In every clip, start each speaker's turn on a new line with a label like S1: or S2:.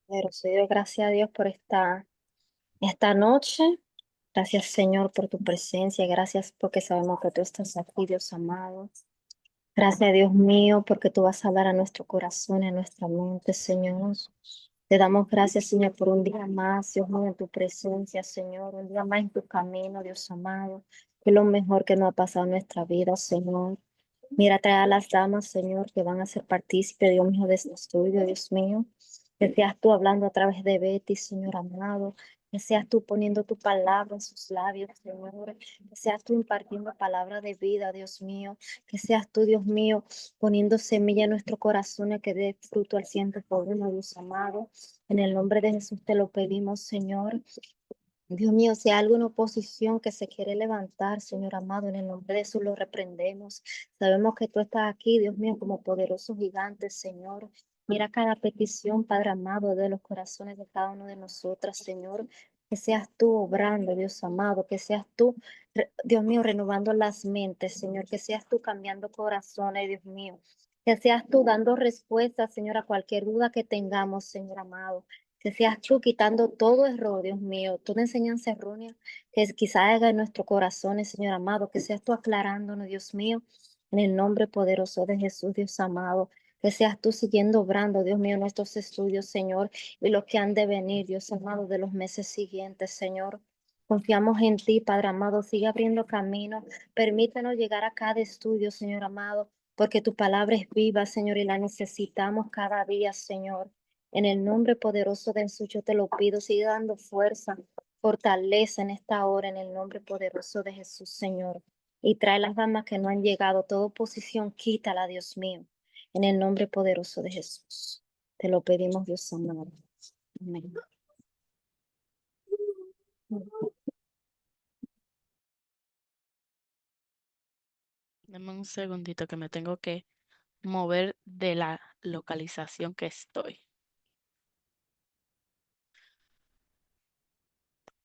S1: Poderoso Dios, gracias a Dios por esta noche. Gracias, Señor, por tu presencia. Gracias porque sabemos que tú estás aquí, Dios amado. Gracias, Dios mío, porque tú vas a hablar a nuestro corazón, a nuestra mente, Señor. Te damos gracias, Señor, por un día más, Dios mío, en tu presencia, Señor. Un día más en tu camino, Dios amado. Que es lo mejor que nos ha pasado en nuestra vida, Señor. Mira, trae a las damas, Señor, que van a ser partícipes, Dios mío, de este estudio, Dios mío. Que seas tú hablando a través de Betty, Señor amado. Que seas tú poniendo tu palabra en sus labios, Señor. Que seas tú impartiendo palabra de vida, Dios mío. Que seas tú, Dios mío, poniendo semilla en nuestro corazón que dé fruto al ciento por uno, Dios amado. En el nombre de Jesús te lo pedimos, Señor. Dios mío, si hay alguna oposición que se quiere levantar, Señor amado, en el nombre de Jesús lo reprendemos. Sabemos que tú estás aquí, Dios mío, como poderoso gigante, Señor. Mira cada petición, Padre amado, de los corazones de cada uno de nosotras, Señor. Que seas tú obrando, Dios amado, que seas tú, Dios mío, renovando las mentes, Señor. Que seas tú cambiando corazones, Dios mío. Que seas tú dando respuestas, Señor, a cualquier duda que tengamos, Señor amado. Que seas tú quitando todo error, Dios mío, toda enseñanza errónea que quizá haga en nuestros corazones, Señor amado, que seas tú aclarándonos, Dios mío, en el nombre poderoso de Jesús, Dios amado. Que seas tú siguiendo obrando, Dios mío, nuestros estudios, Señor, y los que han de venir, Dios amado, de los meses siguientes, Señor. Confiamos en ti, Padre amado, sigue abriendo camino. Permítanos llegar a cada estudio, Señor amado, porque tu palabra es viva, Señor, y la necesitamos cada día, Señor. En el nombre poderoso de Jesús yo te lo pido, sigue dando fuerza, fortaleza en esta hora, en el nombre poderoso de Jesús, Señor. Y trae las damas que no han llegado, toda oposición, quítala, Dios mío, en el nombre poderoso de Jesús. Te lo pedimos, Dios amado. Amén.
S2: Dame un segundito que me tengo que mover de la localización que estoy.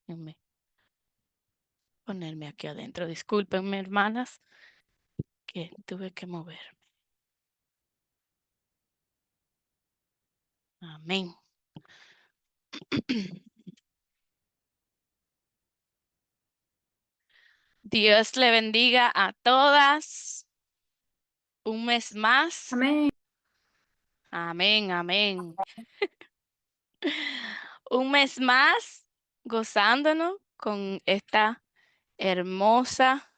S2: Déjenme ponerme aquí adentro. Discúlpenme, hermanas, que tuve que moverme. Amén. Dios le bendiga a todas. Un mes más.
S3: Amén.
S2: Amén, amén. Un mes más gozándonos con esta hermosa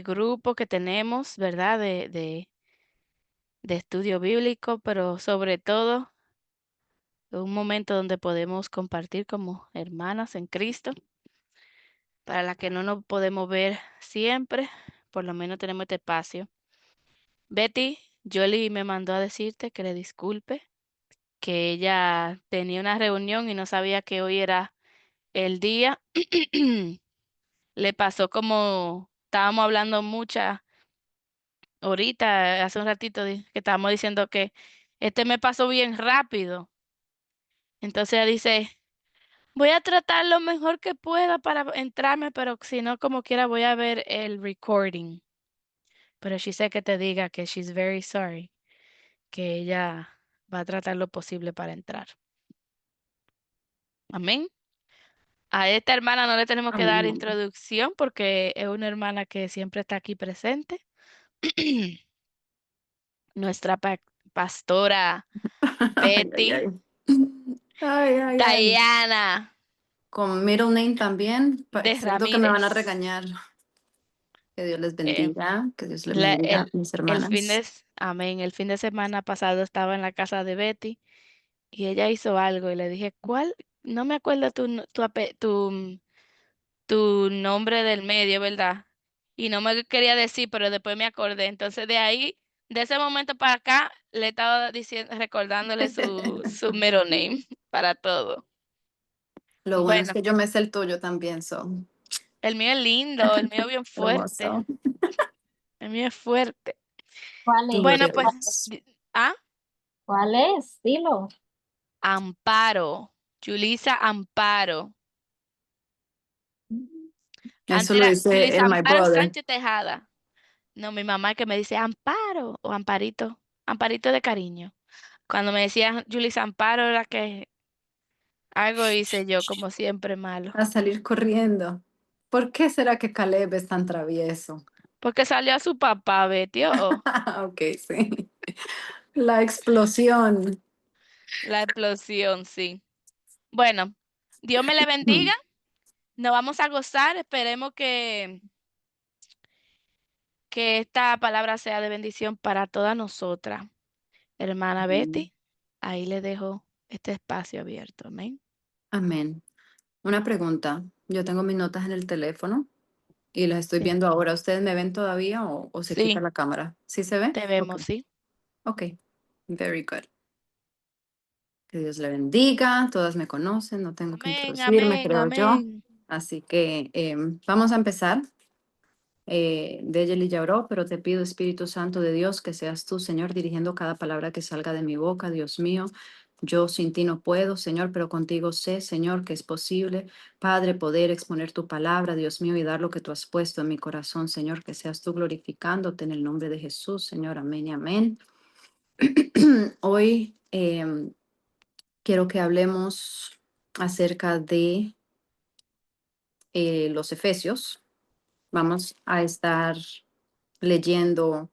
S2: grupo que tenemos, ¿verdad? De estudio bíblico, pero sobre todo un momento donde podemos compartir como hermanas en Cristo. Para las que no nos podemos ver siempre, por lo menos tenemos este espacio. Betty, Jolie me mandó a decirte que le disculpe, que ella tenía una reunión y no sabía que hoy era el día. Le pasó como estábamos hablando mucha ahorita, hace un ratito, que estábamos diciendo que este me pasó bien rápido. Entonces ella dice, voy a tratar lo mejor que pueda para entrarme, pero si no, como quiera, voy a ver el recording. Pero she said que te diga que she's very sorry, que ella va a tratar lo posible para entrar. Amén. A esta hermana no le tenemos que dar
S3: Amén.
S2: introducción porque es una hermana que siempre está aquí presente. Nuestra pastora
S3: Ay, ay,
S2: Betty,
S3: ay. Ay, ay, ay.
S2: Diana
S3: Con middle name también.
S2: de
S3: Siento que me van a
S2: Ramírez.
S3: regañar. Que Dios les
S2: Eh,
S3: bendiga. Que Dios les
S2: la-
S3: bendiga,
S2: el,
S3: mis
S2: el fin
S3: hermanas.
S2: de, amén, el fin de semana pasado estaba en la casa de Betty y ella hizo algo y le dije, ¿cuál? No me acuerdo tu nombre del medio, ¿verdad? Y no me quería decir, pero después me acordé. Entonces de ahí, de ese momento para acá, le estaba diciendo, recordándole su middle name para todo.
S3: Lo bueno es
S2: Bueno,
S3: que yo me sé el tuyo también,
S2: el mío es lindo, el mío bien fuerte,
S3: hermoso.
S2: el mío es fuerte.
S1: ¿Cuál
S2: Bueno,
S1: es?
S3: Gloria a
S2: pues,
S3: Dios.
S2: ah,
S1: ¿Cuál es? Dilo.
S2: Amparo, Julisa Amparo.
S3: Eso
S2: Antes
S3: lo
S2: era
S3: dice
S2: Julisa
S3: el my
S2: Amparo
S3: brother.
S2: Sánchez Tejada. No, mi mamá que me dice Amparo o Amparito. Amparito de cariño. Cuando me decían Julie Amparo era que algo hice yo, como siempre, malo.
S3: A salir corriendo. ¿Por qué será que Caleb es tan travieso?
S2: Porque salió a su papá, Betty. Oh,
S3: Ok, sí. La explosión.
S2: la explosión, sí. Bueno, Dios me le bendiga. Nos vamos a gozar. Esperemos que esta palabra sea de bendición para todas nosotras. Hermana
S3: Amén.
S2: Betty, ahí le dejo este espacio abierto. Amén.
S3: Amén. Una pregunta. Yo tengo mis notas en el teléfono y las estoy
S2: Sí,
S3: viendo ahora. ¿Ustedes me ven todavía o se quita
S2: sí,
S3: la cámara? ¿Sí se ve?
S2: te
S3: Ok.
S2: vemos, sí.
S3: Ok. Very good. Que Dios le bendiga. Todas me conocen. No tengo que
S2: Amén,
S3: introducirme,
S2: amén,
S3: creo yo.
S2: amén.
S3: Así que vamos a empezar. Deyeli ya oró, pero te pido, Espíritu Santo de Dios, que seas tú, Señor, dirigiendo cada palabra que salga de mi boca, Dios mío. Yo sin ti no puedo, Señor, pero contigo sé, Señor, que es posible, Padre, poder exponer tu palabra, Dios mío, y dar lo que tú has puesto en mi corazón, Señor, que seas tú glorificándote en el nombre de Jesús, Señor, amén y amén. Hoy quiero que hablemos acerca de los Efesios. Vamos a estar leyendo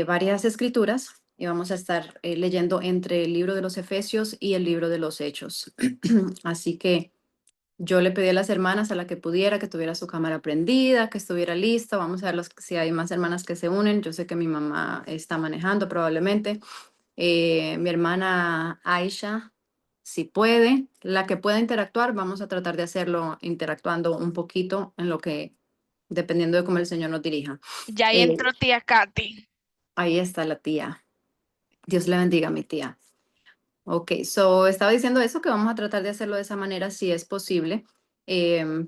S3: varias escrituras y vamos a estar leyendo entre el libro de los Efesios y el libro de los Hechos. Así que yo le pedí a las hermanas a la que pudiera que tuviera su cámara prendida, que estuviera lista. Vamos a ver si hay más hermanas que se unen. Yo sé que mi mamá está manejando probablemente. Mi hermana Aisha, si puede, la que pueda interactuar, vamos a tratar de hacerlo interactuando un poquito en lo que, dependiendo de cómo el Señor nos dirija.
S2: Ya ahí
S3: Eh,
S2: entró tía Katy.
S3: Ahí está la tía. Dios le bendiga, mi tía. Ok, so estaba diciendo eso, que vamos a tratar de hacerlo de esa manera si es posible,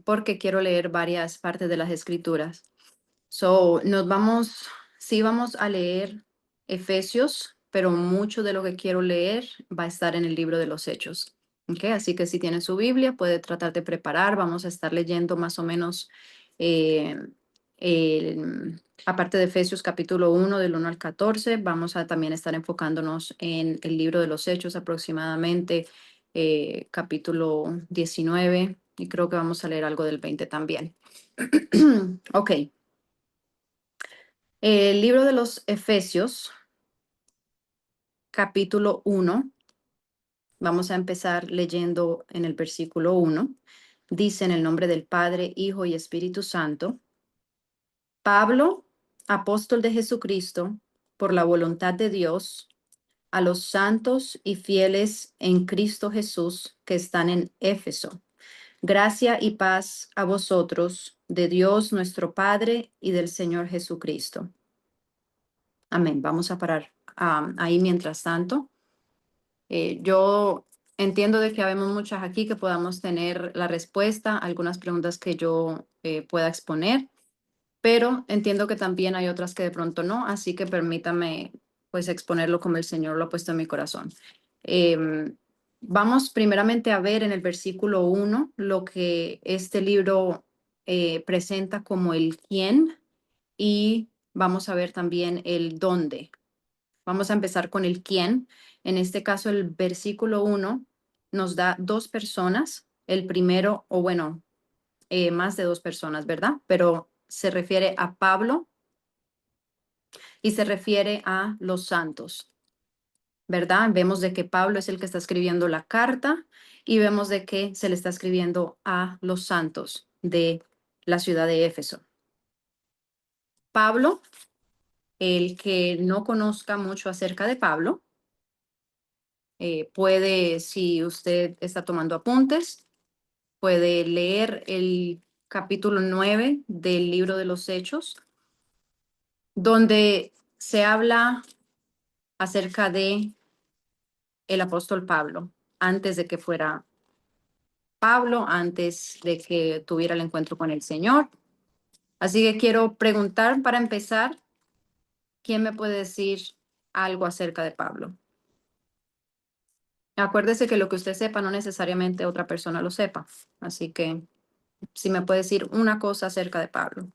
S3: porque quiero leer varias partes de las escrituras. So, sí vamos a leer Efesios, pero mucho de lo que quiero leer va a estar en el libro de los Hechos. Ok, así que si tiene su Biblia, puede tratar de preparar. Vamos a estar leyendo más o menos, eh, aparte de Efesios capítulo 1, del 1 al 14, vamos a también estar enfocándonos en el libro de los Hechos aproximadamente, capítulo 19, y creo que vamos a leer algo del 20 también. Ok. El libro de los Efesios, capítulo 1, vamos a empezar leyendo en el versículo 1. Dice en el nombre del Padre, Hijo y Espíritu Santo, Pablo, apóstol de Jesucristo, por la voluntad de Dios, a los santos y fieles en Cristo Jesús que están en Éfeso. Gracia y paz a vosotros, de Dios nuestro Padre y del Señor Jesucristo. Amén. Vamos a parar ahí mientras tanto. Yo entiendo de que habemos muchas aquí que podamos tener la respuesta a algunas preguntas que yo pueda exponer, pero entiendo que también hay otras que de pronto no, así que permítame pues exponerlo como el Señor lo ha puesto en mi corazón. Vamos primeramente a ver en el versículo 1 lo que este libro presenta como el quién, y vamos a ver también el dónde. Vamos a empezar con el quién. En este caso, el versículo 1 nos da dos personas. El primero, o bueno, más de dos personas, ¿verdad? Pero se refiere a Pablo y se refiere a los santos, ¿verdad? Vemos de que Pablo es el que está escribiendo la carta y vemos de que se le está escribiendo a los santos de la ciudad de Éfeso. Pablo, el que no conozca mucho acerca de Pablo, puede, si usted está tomando apuntes, puede leer el capítulo 9 del libro de los Hechos, donde se habla acerca de el apóstol Pablo, antes de que fuera Pablo, antes de que tuviera el encuentro con el Señor. Así que quiero preguntar para empezar, ¿quién me puede decir algo acerca de Pablo? Acuérdese que lo que usted sepa no necesariamente otra persona lo sepa. Así que si me puede decir una cosa acerca de Pablo.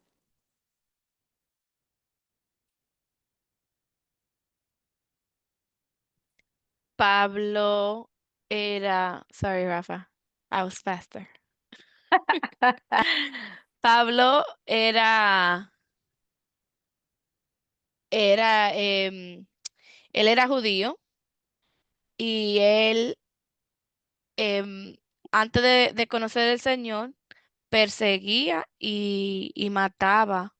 S2: Pablo era, sorry, Rafa, I was faster. Pablo él era judío y él, em, antes de conocer al Señor, perseguía y mataba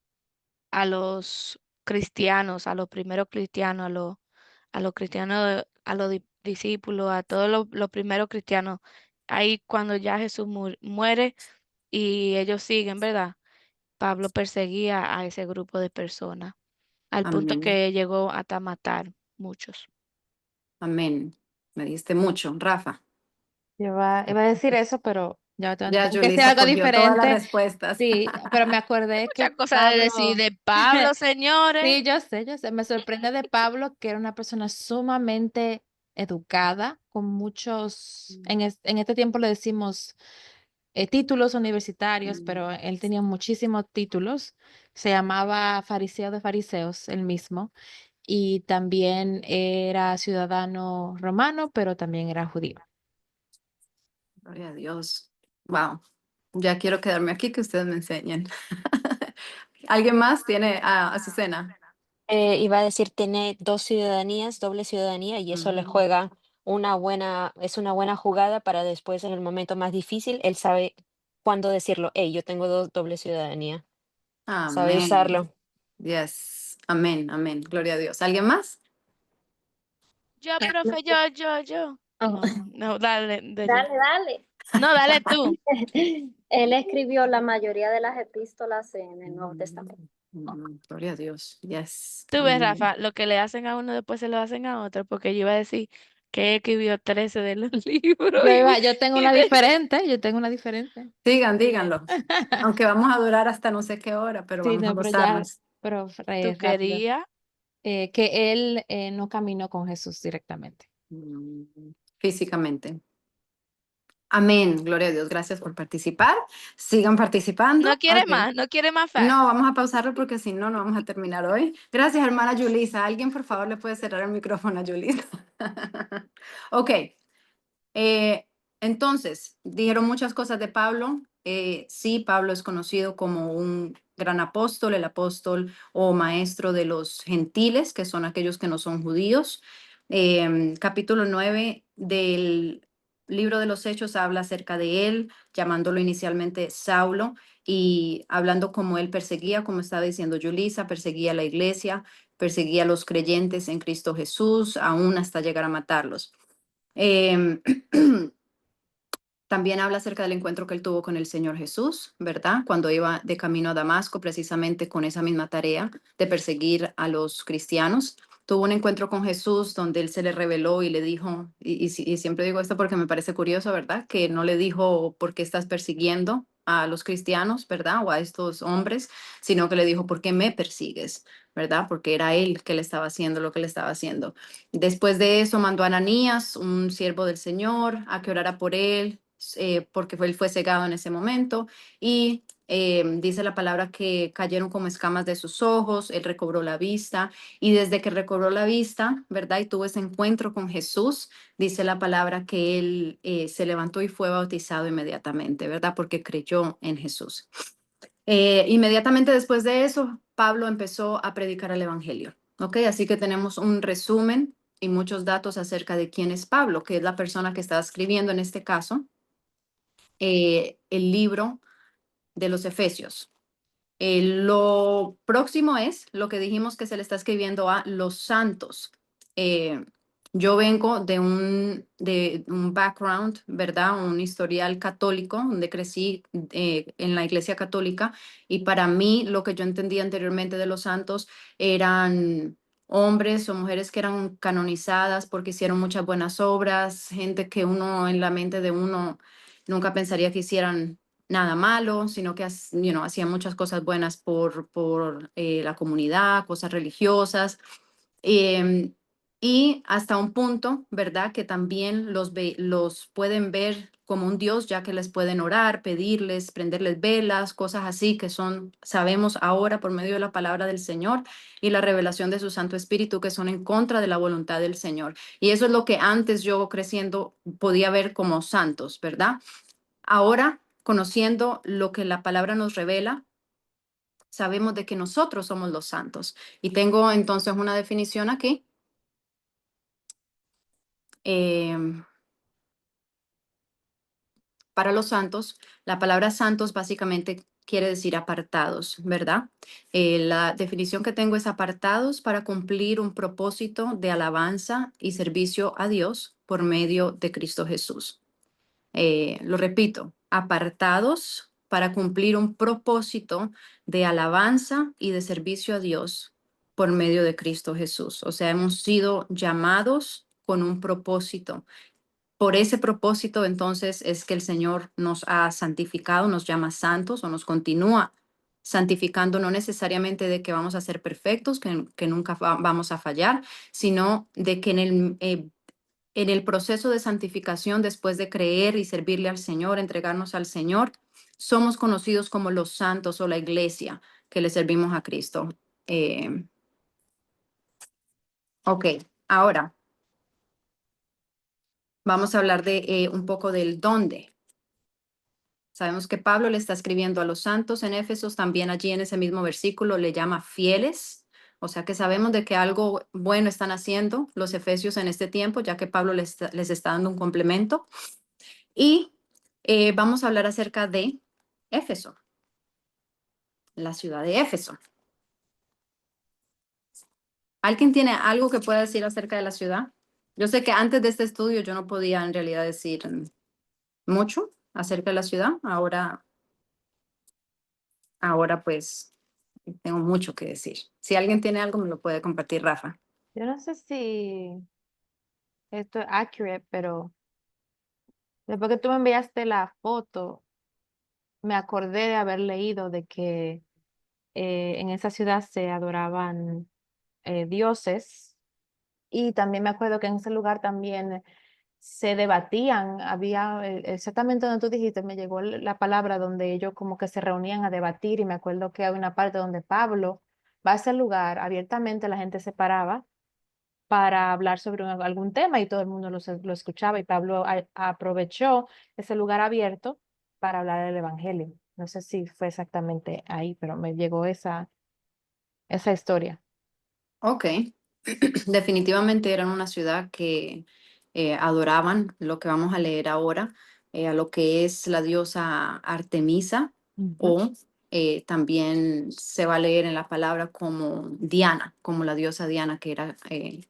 S2: a los cristianos, a los primeros cristianos, a los cristianos, a los discípulos, a todos los primeros cristianos. Ahí cuando ya Jesús muere y ellos siguen, ¿verdad? Pablo perseguía a ese grupo de personas, al punto
S3: Amén.
S2: que llegó hasta matar muchos.
S3: Amén. Me diste mucho, Rafa.
S4: Iba a decir eso, pero ya
S3: Ya
S4: tengo que decir
S3: Julissa
S4: algo
S3: cogió todas las
S4: diferente.
S3: respuestas.
S4: Sí, pero me acordé
S2: Muchas
S4: que
S2: cosas de decir
S4: Pablo,
S2: de Pablo, señores.
S4: sí, yo sé, me sorprende de Pablo que era una persona sumamente educada, con muchos, en este tiempo le decimos títulos universitarios, pero él tenía muchísimos títulos. Se llamaba fariseo de fariseos, él mismo, y también era ciudadano romano, pero también era judío.
S3: Gloria a Dios. Wow. Ya quiero quedarme aquí que ustedes me enseñen. ¿Alguien más tiene a Azucena?
S1: Iba a decir, tiene dos ciudadanías, doble ciudadanía, y eso le
S3: Ujú.
S1: juega es una buena jugada para después, en el momento más difícil, él sabe cuándo decirlo, hey, yo tengo doble ciudadanía, sabe
S3: Amén.
S1: usarlo.
S3: Yes. Amén, amén. Gloria a Dios. ¿Alguien más?
S2: Yo,
S1: Ah, no,
S2: profe, yo.
S1: oh,
S2: No, no, dale, de yo.
S1: dale, dale.
S2: No, dale tú.
S1: Él escribió la mayoría de las epístolas en el Nuevo Testamento.
S3: Gloria a Dios. Yes.
S2: Tú ves,
S3: Amén.
S2: Rafa, lo que le hacen a uno después se lo hacen a otro, porque yo iba a decir que escribió 13 de los libros
S4: Yo tengo
S2: y
S4: una
S2: de...
S4: diferente, yo tengo una diferente.
S3: Sigan,
S4: Bien.
S3: díganlo. Aunque vamos a durar hasta no sé qué hora, pero
S4: Sí,
S3: vamos a
S4: no, pero ya,
S3: gozarnos.
S4: pero
S2: Tú
S4: rápido.
S2: querías.
S4: Que él no caminó con Jesús directamente.
S3: Mm, Físicamente. Amén. Gloria a Dios. Gracias por participar. Sigan participando. Ok.
S2: No quiere más
S3: No,
S2: facts.
S3: vamos a pausarlo porque si no, no vamos a terminar hoy. Gracias, hermana Yulisa. ¿Alguien, por favor, le puede cerrar el micrófono a Yulisa? Ok. Eh, entonces, dijeron muchas cosas de Pablo. Sí, Pablo es conocido como un gran apóstol, el apóstol o maestro de los gentiles, que son aquellos que no son judíos. Capítulo 9 del libro de los Hechos habla acerca de él, llamándolo inicialmente Saulo y hablando como él perseguía, como estaba diciendo Yulisa, perseguía a la iglesia, perseguía a los creyentes en Cristo Jesús, aún hasta llegar a matarlos. Em, También habla acerca del encuentro que él tuvo con el Señor Jesús, ¿verdad? Cuando iba de camino a Damasco, precisamente con esa misma tarea de perseguir a los cristianos. Tuvo un encuentro con Jesús donde él se le reveló y le dijo, y siempre digo esto porque me parece curioso, ¿verdad? Que no le dijo por qué estás persiguiendo a los cristianos, ¿verdad? O a estos hombres, sino que le dijo, ¿por qué me persigues? ¿Verdad? Porque era él que le estaba haciendo lo que le estaba haciendo. Después de eso mandó a Ananías, un siervo del Señor, a que orara por él, porque él fue cegado en ese momento. Y dice la palabra que cayeron como escamas de sus ojos, él recobró la vista. Y desde que recobró la vista, ¿verdad? Y tuvo ese encuentro con Jesús, dice la palabra que él se levantó y fue bautizado inmediatamente, ¿verdad? Porque creyó en Jesús. Inmediatamente después de eso, Pablo empezó a predicar el Evangelio. ¿Ok? Así que tenemos un resumen y muchos datos acerca de quién es Pablo, que es la persona que está escribiendo en este caso el libro de los Efesios. Lo próximo es lo que dijimos que se le está escribiendo a los santos. Eh, yo vengo de un background, ¿verdad? Un historial católico, donde crecí en la iglesia católica y para mí lo que yo entendía anteriormente de los santos eran hombres o mujeres que eran canonizadas porque hicieron muchas buenas obras, gente que uno en la mente de uno nunca pensaría que hicieran nada malo, sino que hacían muchas cosas buenas por la comunidad, cosas religiosas. Em, y hasta un punto, ¿verdad? Que también los pueden ver como un Dios, ya que les pueden orar, pedirles, prenderles velas, cosas así que son, sabemos ahora por medio de la palabra del Señor y la revelación de su Santo Espíritu, que son en contra de la voluntad del Señor. Y eso es lo que antes yo creciendo podía ver como santos, ¿verdad? Ahora, conociendo lo que la palabra nos revela, sabemos de que nosotros somos los santos. Y tengo entonces una definición aquí. Para los santos, la palabra santos básicamente quiere decir apartados, ¿verdad? La definición que tengo es apartados para cumplir un propósito de alabanza y servicio a Dios por medio de Cristo Jesús. Lo repito, apartados para cumplir un propósito de alabanza y de servicio a Dios por medio de Cristo Jesús. O sea, hemos sido llamados con un propósito. Por ese propósito, entonces, es que el Señor nos ha santificado, nos llama santos o nos continúa santificando, no necesariamente de que vamos a ser perfectos, que nunca vamos a fallar, sino de que en el proceso de santificación, después de creer y servirle al Señor, entregarnos al Señor, somos conocidos como los santos o la iglesia que le servimos a Cristo. Eh, ok, ahora vamos a hablar de un poco del dónde. Sabemos que Pablo le está escribiendo a los santos en Éfesos, también allí en ese mismo versículo le llama fieles, o sea que sabemos de que algo bueno están haciendo los efesios en este tiempo, ya que Pablo les está dando un complemento. Y vamos a hablar acerca de Éfeso, la ciudad de Éfeso. ¿Alguien tiene algo que pueda decir acerca de la ciudad? Yo sé que antes de este estudio yo no podía en realidad decir mucho acerca de la ciudad, ahora pues tengo mucho que decir. Si alguien tiene algo, me lo puede compartir, Rafa.
S4: Yo no sé si esto es accurate, pero después que tú me enviaste la foto, me acordé de haber leído de que en esa ciudad se adoraban dioses y también me acuerdo que en ese lugar también se debatían, había exactamente donde tú dijiste, me llegó la palabra donde ellos como que se reunían a debatir y me acuerdo que hay una parte donde Pablo va a ese lugar, abiertamente la gente se paraba para hablar sobre algún tema y todo el mundo lo escuchaba y Pablo aprovechó ese lugar abierto para hablar del evangelio. No sé si fue exactamente ahí, pero me llegó esa historia.
S3: Ok. Definitivamente eran una ciudad que adoraban lo que vamos a leer ahora, a lo que es la diosa Artemisa,
S4: Ujú.
S3: o también se va a leer en la palabra como Diana, como la diosa Diana, que era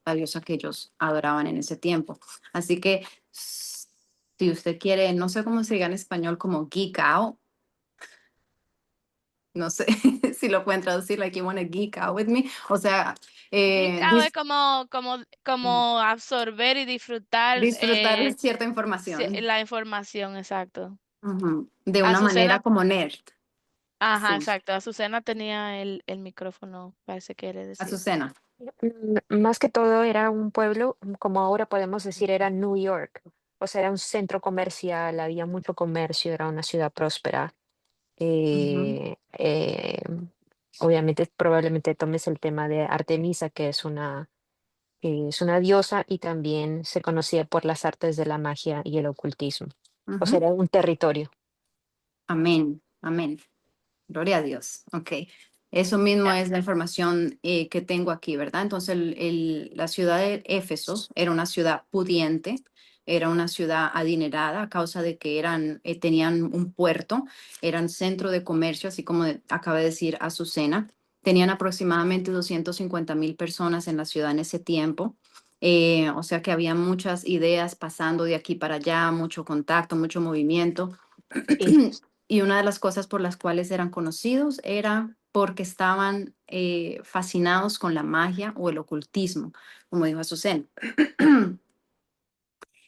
S3: la diosa que ellos adoraban en ese tiempo. Así que si usted quiere, no sé cómo se diga en español, como geek out, no sé si lo pueden traducir, like you wanna geek out with me, o sea,
S2: Claro, es como absorber y disfrutar
S3: disfrutar de cierta información.
S2: la información, exacto.
S3: Ujú, de una manera
S2: Azucena,
S3: como nerd.
S2: ajá,
S3: Sí,
S2: exacto. Azucena tenía el micrófono, parece que le decía.
S3: Azucena.
S1: Más que todo era un pueblo, como ahora podemos decir, era New York. O sea, era un centro comercial, había mucho comercio, era una ciudad próspera.
S3: Ujú,
S1: Eh, eh, Obviamente, probablemente tomes el tema de Artemisa, que es una diosa y también se conocía por las artes de la magia y el ocultismo. O sea,
S3: ujú.
S1: era un territorio.
S3: Amén, amén. Gloria a Dios. Ok. Eso mismo es la información que tengo aquí, ¿verdad? Entonces, la ciudad de Éfeso era una ciudad pudiente, era una ciudad adinerada a causa de que tenían un puerto, eran centro de comercio, así como acaba de decir Azucena. Tenían aproximadamente 250,000 personas en la ciudad en ese tiempo. O sea que había muchas ideas pasando de aquí para allá, mucho contacto, mucho movimiento.
S1: Sí.
S3: Y una de las cosas por las cuales eran conocidos era porque estaban fascinados con la magia o el ocultismo, como dijo Azucena.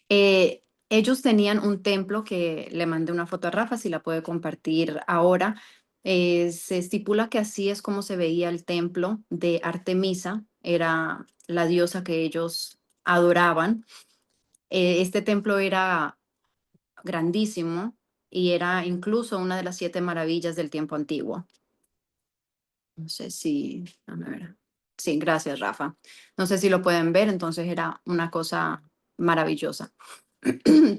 S3: Ellos tenían un templo que le mandé una foto a Rafa, si la puede compartir ahora. Se estipula que así es como se veía el templo de Artemisa era la diosa que ellos adoraban. Este templo era grandísimo y era incluso una de las 7 maravillas del tiempo antiguo. No sé si, a ver. Sí, gracias, Rafa. No sé si lo pueden ver, entonces era una cosa maravillosa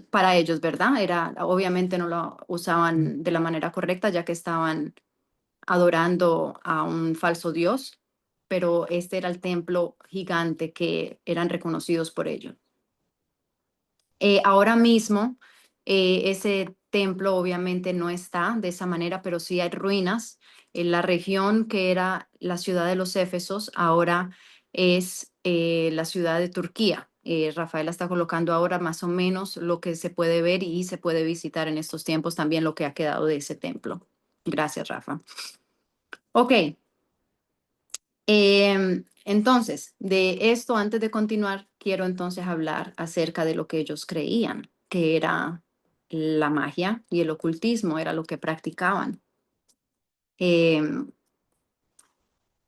S3: para ellos, ¿verdad? Era, obviamente no lo usaban de la manera correcta, ya que estaban adorando a un falso dios, pero este era el templo gigante que eran reconocidos por ellos. Ahora mismo, ese templo obviamente no está de esa manera, pero sí hay ruinas. En la región que era la ciudad de los Éfesos, ahora es la ciudad de Turquía. Rafaela está colocando ahora más o menos lo que se puede ver y se puede visitar en estos tiempos también lo que ha quedado de ese templo. Gracias, Rafa. Ok. Entonces, de esto, antes de continuar, quiero entonces hablar acerca de lo que ellos creían, que era la magia y el ocultismo, era lo que practicaban. Em,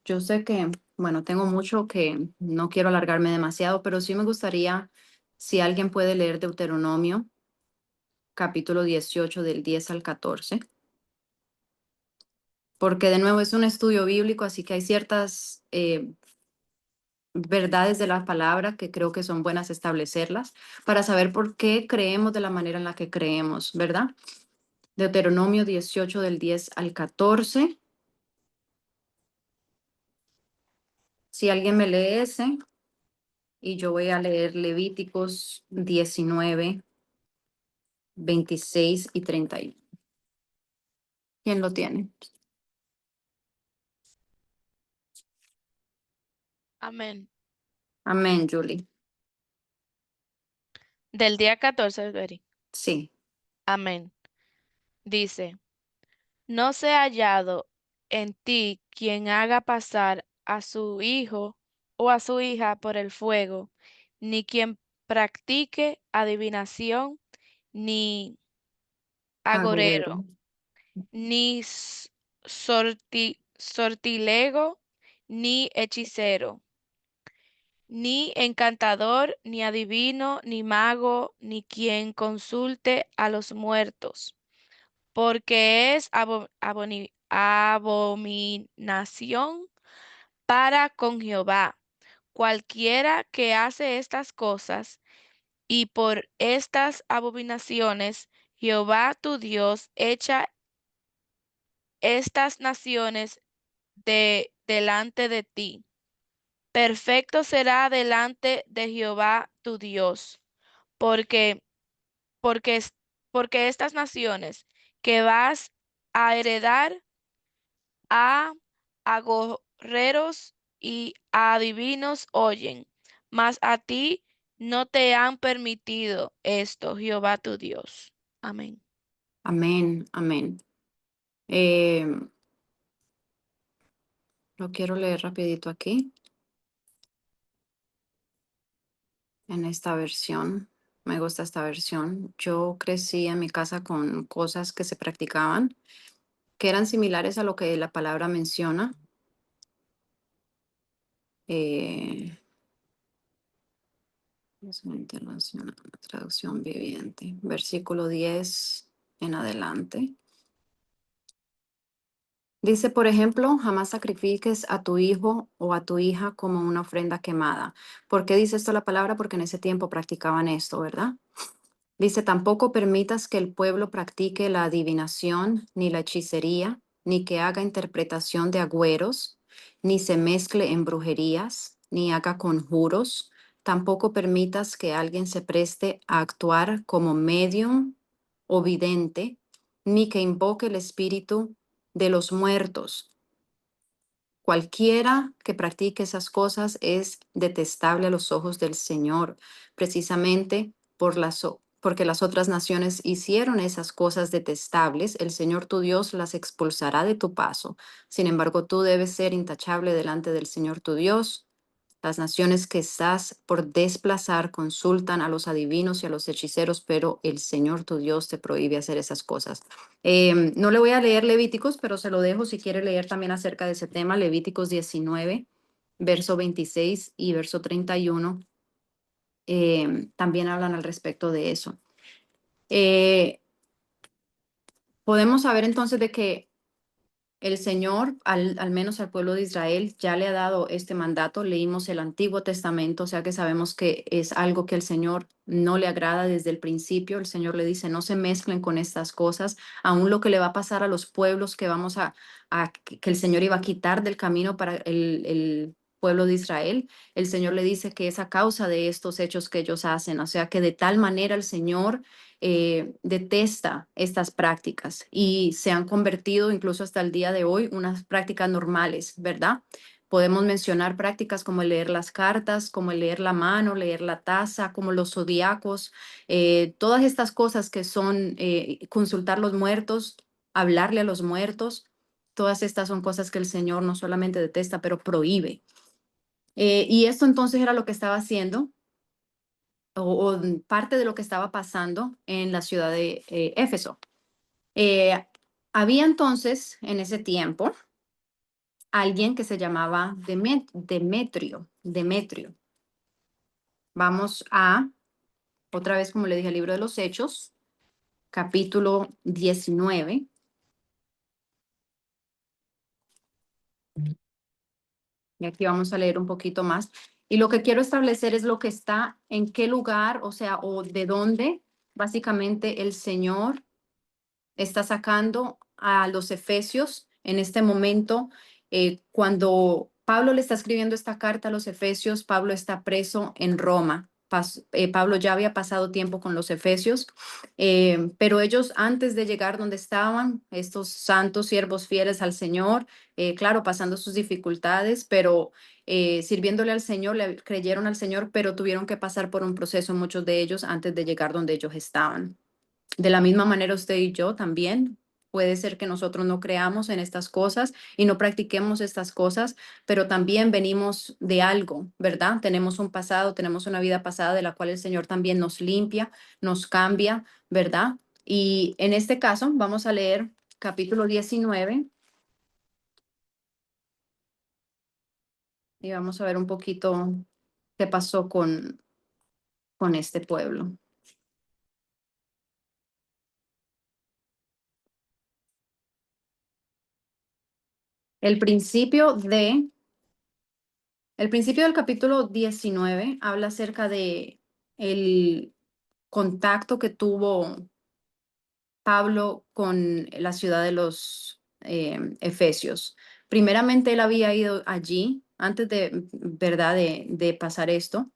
S3: yo sé que, bueno, tengo mucho que no quiero alargarme demasiado, pero sí me gustaría, si alguien puede leer Deuteronomio, capítulo 18, del 10 al 14, porque de nuevo es un estudio bíblico, así que hay ciertas verdades de la palabra que creo que son buenas establecerlas para saber por qué creemos de la manera en la que creemos, ¿verdad? Deuteronomio 18 del 10 al 14. Si alguien me lee ese, y yo voy a leer Levíticos 19, 26 y 31. ¿Quién lo tiene?
S2: Amén.
S3: Amén, Julie.
S2: Del día 14, Beri.
S3: Sí.
S2: Amén. Dice, no se ha hallado en ti quien haga pasar a su hijo o a su hija por el fuego, ni quien practique adivinación, ni agorero,
S3: Agorero.
S2: ni sortilego, ni hechicero, ni encantador, ni adivino, ni mago, ni quien consulte a los muertos, porque es abominación para con Jehová. Cualquiera que hace estas cosas, y por estas abominaciones Jehová tu Dios echa estas naciones delante de ti. Perfecto será delante de Jehová tu Dios, porque, porque, porque estas naciones que vas a heredar a agorreros y a adivinos oyen, mas a ti no te han permitido esto, Jehová tu Dios. Amén.
S3: Amén, amén. Lo quiero leer rapidito aquí, en esta versión. Me gusta esta versión. Yo crecí en mi casa con cosas que se practicaban, que eran similares a lo que la palabra menciona. Es una internacional, traducción viviente. Versículo 10 en adelante. Dice, por ejemplo, jamás sacrifiques a tu hijo o a tu hija como una ofrenda quemada. ¿Por qué dice esto la palabra? Porque en ese tiempo practicaban esto, ¿verdad? Dice, tampoco permitas que el pueblo practique la adivinación, ni la hechicería, ni que haga interpretación de agüeros, ni se mezcle en brujerías, ni haga conjuros. Tampoco permitas que alguien se preste a actuar como medium o vidente, ni que invoque el espíritu de los muertos. Cualquiera que practique esas cosas es detestable a los ojos del Señor, precisamente porque las otras naciones hicieron esas cosas detestables. El Señor tu Dios las expulsará de tu paso. Sin embargo, tú debes ser intachable delante del Señor tu Dios. Las naciones que estás por desplazar consultan a los adivinos y a los hechiceros, pero el Señor tu Dios te prohíbe hacer esas cosas. No le voy a leer Levíticos, pero se lo dejo si quiere leer también acerca de ese tema, Levíticos 19, verso 26 y verso 31, también hablan al respecto de eso. Podemos saber entonces de que el Señor, al menos al pueblo de Israel, ya le ha dado este mandato. Leímos el Antiguo Testamento, o sea que sabemos que es algo que el Señor no le agrada desde el principio. El Señor le dice, no se mezclen con estas cosas, aún lo que le va a pasar a los pueblos que que el Señor iba a quitar del camino para el pueblo de Israel. El Señor le dice que es a causa de estos hechos que ellos hacen, o sea que de tal manera el Señor detesta estas prácticas y se han convertido incluso hasta el día de hoy unas prácticas normales, ¿verdad? Podemos mencionar prácticas como el leer las cartas, como el leer la mano, leer la taza, como los zodiacos, todas estas cosas que son consultar los muertos, hablarle a los muertos, todas estas son cosas que el Señor no solamente detesta, pero prohíbe. Y esto entonces era lo que estaba haciendo o parte de lo que estaba pasando en la ciudad de Éfeso. Había entonces en ese tiempo alguien que se llamaba Demetrio. Vamos a, otra vez como le dije, al libro de los Hechos, capítulo 19. Y aquí vamos a leer un poquito más. Y lo que quiero establecer es lo que está, en qué lugar, o sea, o de dónde básicamente el Señor está sacando a los efesios en este momento. Cuando Pablo le está escribiendo esta carta a los efesios, Pablo está preso en Roma. Pablo ya había pasado tiempo con los efesios, pero ellos antes de llegar donde estaban, estos santos siervos fieles al Señor, claro, pasando sus dificultades, pero sirviéndole al Señor, le creyeron al Señor, pero tuvieron que pasar por un proceso muchos de ellos antes de llegar donde ellos estaban. De la misma manera usted y yo también. Puede ser que nosotros no creamos en estas cosas y no practiquemos estas cosas, pero también venimos de algo, ¿verdad? Tenemos un pasado, tenemos una vida pasada de la cual el Señor también nos limpia, nos cambia, ¿verdad? Y en este caso vamos a leer capítulo 19 y vamos a ver un poquito qué pasó con este pueblo. El principio del capítulo 19 habla acerca de el contacto que tuvo Pablo con la ciudad de los Efesios. Primeramente, él había ido allí, antes de, ¿verdad?, de pasar esto.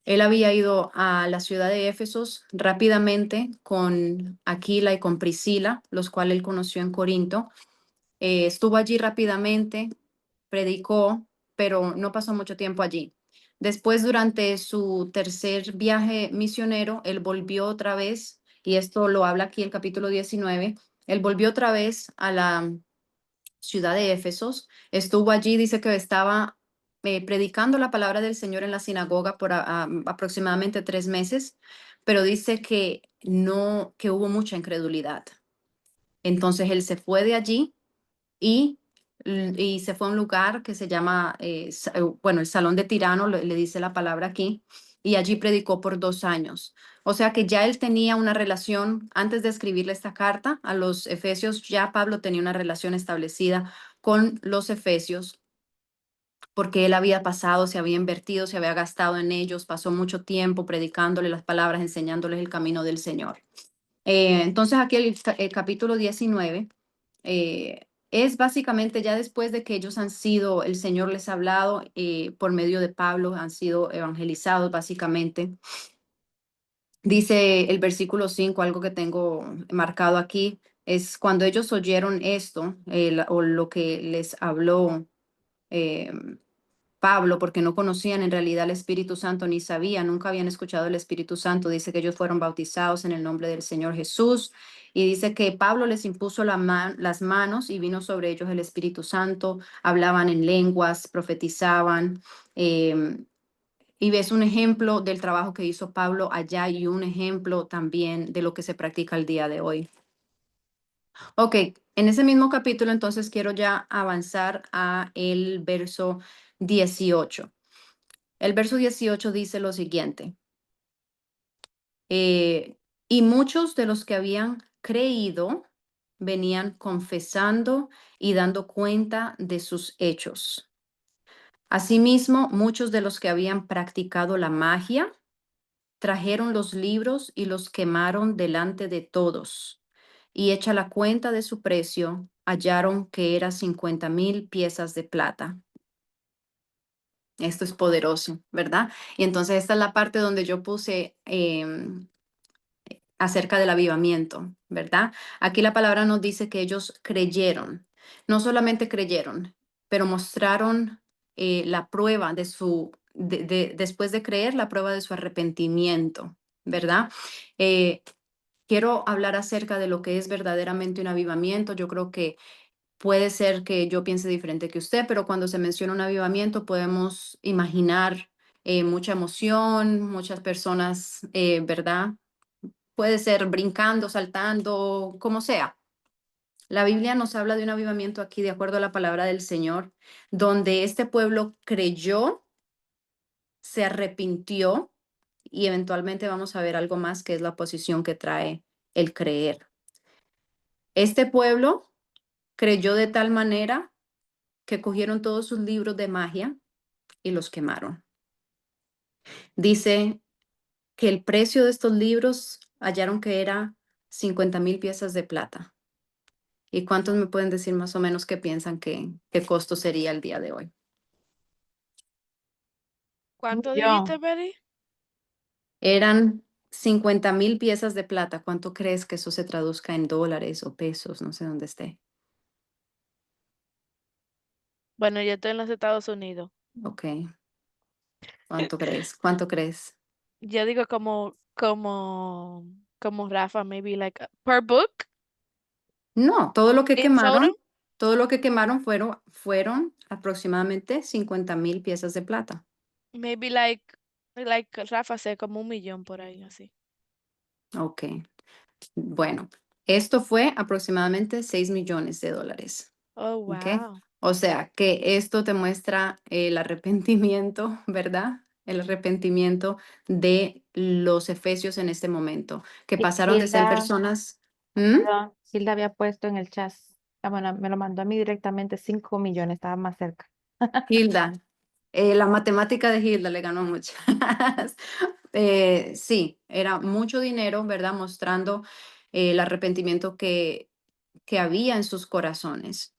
S3: Él había ido a la ciudad de Éfesos rápidamente con Aquila y con Priscila, los cuales él conoció en Corinto. Estuvo allí rápidamente, predicó, pero no pasó mucho tiempo allí. Después, durante su tercer viaje misionero, él volvió otra vez, y esto lo habla aquí el capítulo 19, él volvió otra vez a la ciudad de Éfesos, estuvo allí, dice que estaba predicando la palabra del Señor en la sinagoga por aproximadamente 3 meses, pero dice que no, que hubo mucha incredulidad. Entonces él se fue de allí y, y se fue a un lugar que se llama, bueno, el Salón de Tirano, le dice la palabra aquí, y allí predicó por 2 años. O sea que ya él tenía una relación, antes de escribirle esta carta a los efesios, ya Pablo tenía una relación establecida con los efesios, porque él había pasado, se había invertido, se había gastado en ellos, pasó mucho tiempo predicándole las palabras, enseñándoles el camino del Señor. Entonces aquí el capítulo 19 es básicamente ya después de que ellos han sido, el Señor les ha hablado por medio de Pablo, han sido evangelizados básicamente. Dice el versículo 5, algo que tengo marcado aquí, es cuando ellos oyeron esto o lo que les habló eh, Pablo, porque no conocían en realidad el Espíritu Santo ni sabían, nunca habían escuchado el Espíritu Santo. Dice que ellos fueron bautizados en el nombre del Señor Jesús y dice que Pablo les impuso las manos y vino sobre ellos el Espíritu Santo, hablaban en lenguas, profetizaban. Y ves un ejemplo del trabajo que hizo Pablo allá y un ejemplo también de lo que se practica el día de hoy. Ok, en ese mismo capítulo entonces quiero ya avanzar a el verso 18. El verso 18 dice lo siguiente. Y muchos de los que habían creído venían confesando y dando cuenta de sus hechos. Asimismo, muchos de los que habían practicado la magia trajeron los libros y los quemaron delante de todos. Y hecha la cuenta de su precio, hallaron que era 50,000 piezas de plata. Esto es poderoso, ¿verdad? Y entonces esta es la parte donde yo puse acerca del avivamiento, ¿verdad? Aquí la palabra nos dice que ellos creyeron, no solamente creyeron, pero mostraron la prueba de después de creer, la prueba de su arrepentimiento, ¿verdad? Quiero hablar acerca de lo que es verdaderamente un avivamiento. Yo creo que puede ser que yo piense diferente que usted, pero cuando se menciona un avivamiento podemos imaginar mucha emoción, muchas personas, ¿verdad? Puede ser brincando, saltando, como sea. La Biblia nos habla de un avivamiento aquí, de acuerdo a la palabra del Señor, donde este pueblo creyó, se arrepintió y eventualmente vamos a ver algo más que es la posición que trae el creer. Este pueblo creyó de tal manera que cogieron todos sus libros de magia y los quemaron. Dice que el precio de estos libros hallaron que era 50,000 piezas de plata. ¿Y cuántos me pueden decir más o menos qué piensan qué costo sería el día de hoy?
S2: ¿Cuánto
S4: Yo,
S2: dijiste, Mary?
S3: Eran 50,000 piezas de plata. ¿Cuánto crees que eso se traduzca en dólares o pesos? No sé dónde esté.
S2: Bueno, yo estoy en los Estados Unidos.
S3: Ok. ¿Cuánto crees? ¿Cuánto crees?
S2: Yo digo como Rafa, maybe like per book
S3: No,
S2: in total,
S3: todo lo que quemaron fueron aproximadamente 50,000 piezas de plata.
S2: maybe like Rafa sé como 1 millón por ahí, así.
S3: Ok. Bueno, esto fue aproximadamente 6 millones de dólares.
S2: Oh,
S3: ¿Ok?
S2: wow.
S3: O sea, que esto te muestra el arrepentimiento, ¿verdad? El arrepentimiento de los efesios en este momento, que pasaron de ser
S4: Hilda,
S3: personas. ¿Mm?
S4: perdón, Hilda había puesto en el chat, bueno, me lo mandó a mí directamente, 5 millones, estaba más cerca.
S3: Hilda, la matemática de Hilda le ganó muchas. Sí, era mucho dinero, ¿verdad? Mostrando el arrepentimiento que había en sus corazones.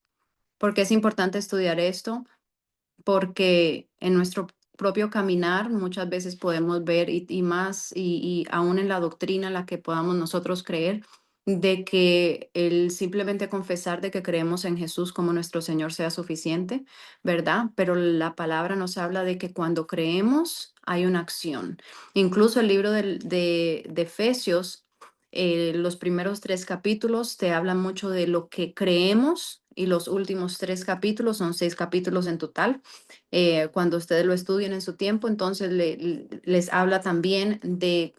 S3: ¿Por qué es importante estudiar esto? Porque en nuestro propio caminar muchas veces podemos ver y más y aún en la doctrina en la que podamos nosotros creer de que el simplemente confesar de que creemos en Jesús como nuestro Señor sea suficiente, ¿verdad? Pero la palabra nos habla de que cuando creemos hay una acción. Incluso el libro de Efesios, los primeros 3 capítulos te hablan mucho de lo que creemos y los últimos 3 capítulos, son 6 capítulos en total, cuando ustedes lo estudien en su tiempo, entonces les habla también de,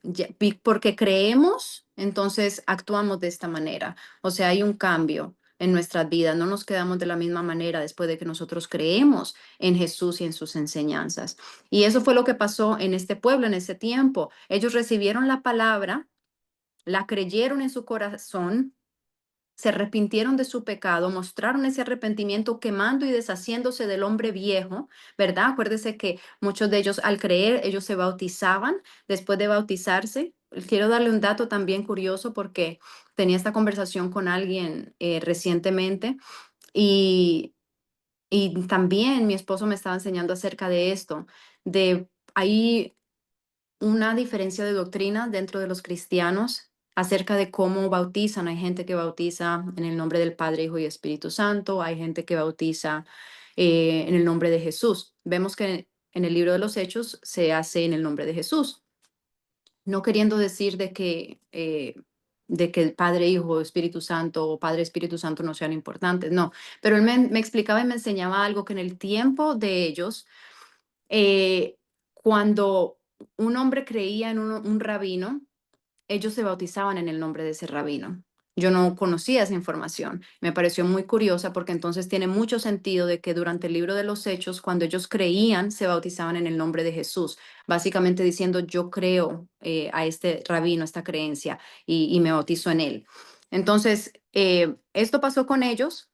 S3: porque creemos, entonces actuamos de esta manera. O sea, hay un cambio en nuestras vidas, no nos quedamos de la misma manera después de que nosotros creemos en Jesús y en sus enseñanzas. Y eso fue lo que pasó en este pueblo, en ese tiempo. Ellos recibieron la palabra, la creyeron en su corazón, se arrepintieron de su pecado, mostraron ese arrepentimiento quemando y deshaciéndose del hombre viejo, ¿verdad? Acuérdese que muchos de ellos al creer, ellos se bautizaban después de bautizarse. Quiero darle un dato también curioso porque tenía esta conversación con alguien recientemente y, y también mi esposo me estaba enseñando acerca de esto, de ahí una diferencia de doctrina dentro de los cristianos acerca de cómo bautizan. Hay gente que bautiza en el nombre del Padre, Hijo y Espíritu Santo. Hay gente que bautiza en el nombre de Jesús. Vemos que en el libro de los Hechos se hace en el nombre de Jesús, no queriendo decir de que el Padre, Hijo, Espíritu Santo o Padre, Espíritu Santo no sean importantes, no. Pero él me explicaba y me enseñaba algo que en el tiempo de ellos, cuando un hombre creía en un rabino, ellos se bautizaban en el nombre de ese rabino. Yo no conocía esa información. Me pareció muy curiosa porque entonces tiene mucho sentido de que durante el libro de los Hechos, cuando ellos creían, se bautizaban en el nombre de Jesús, básicamente diciendo, yo creo a este rabino, esta creencia, y me bautizo en él. Entonces, esto pasó con ellos,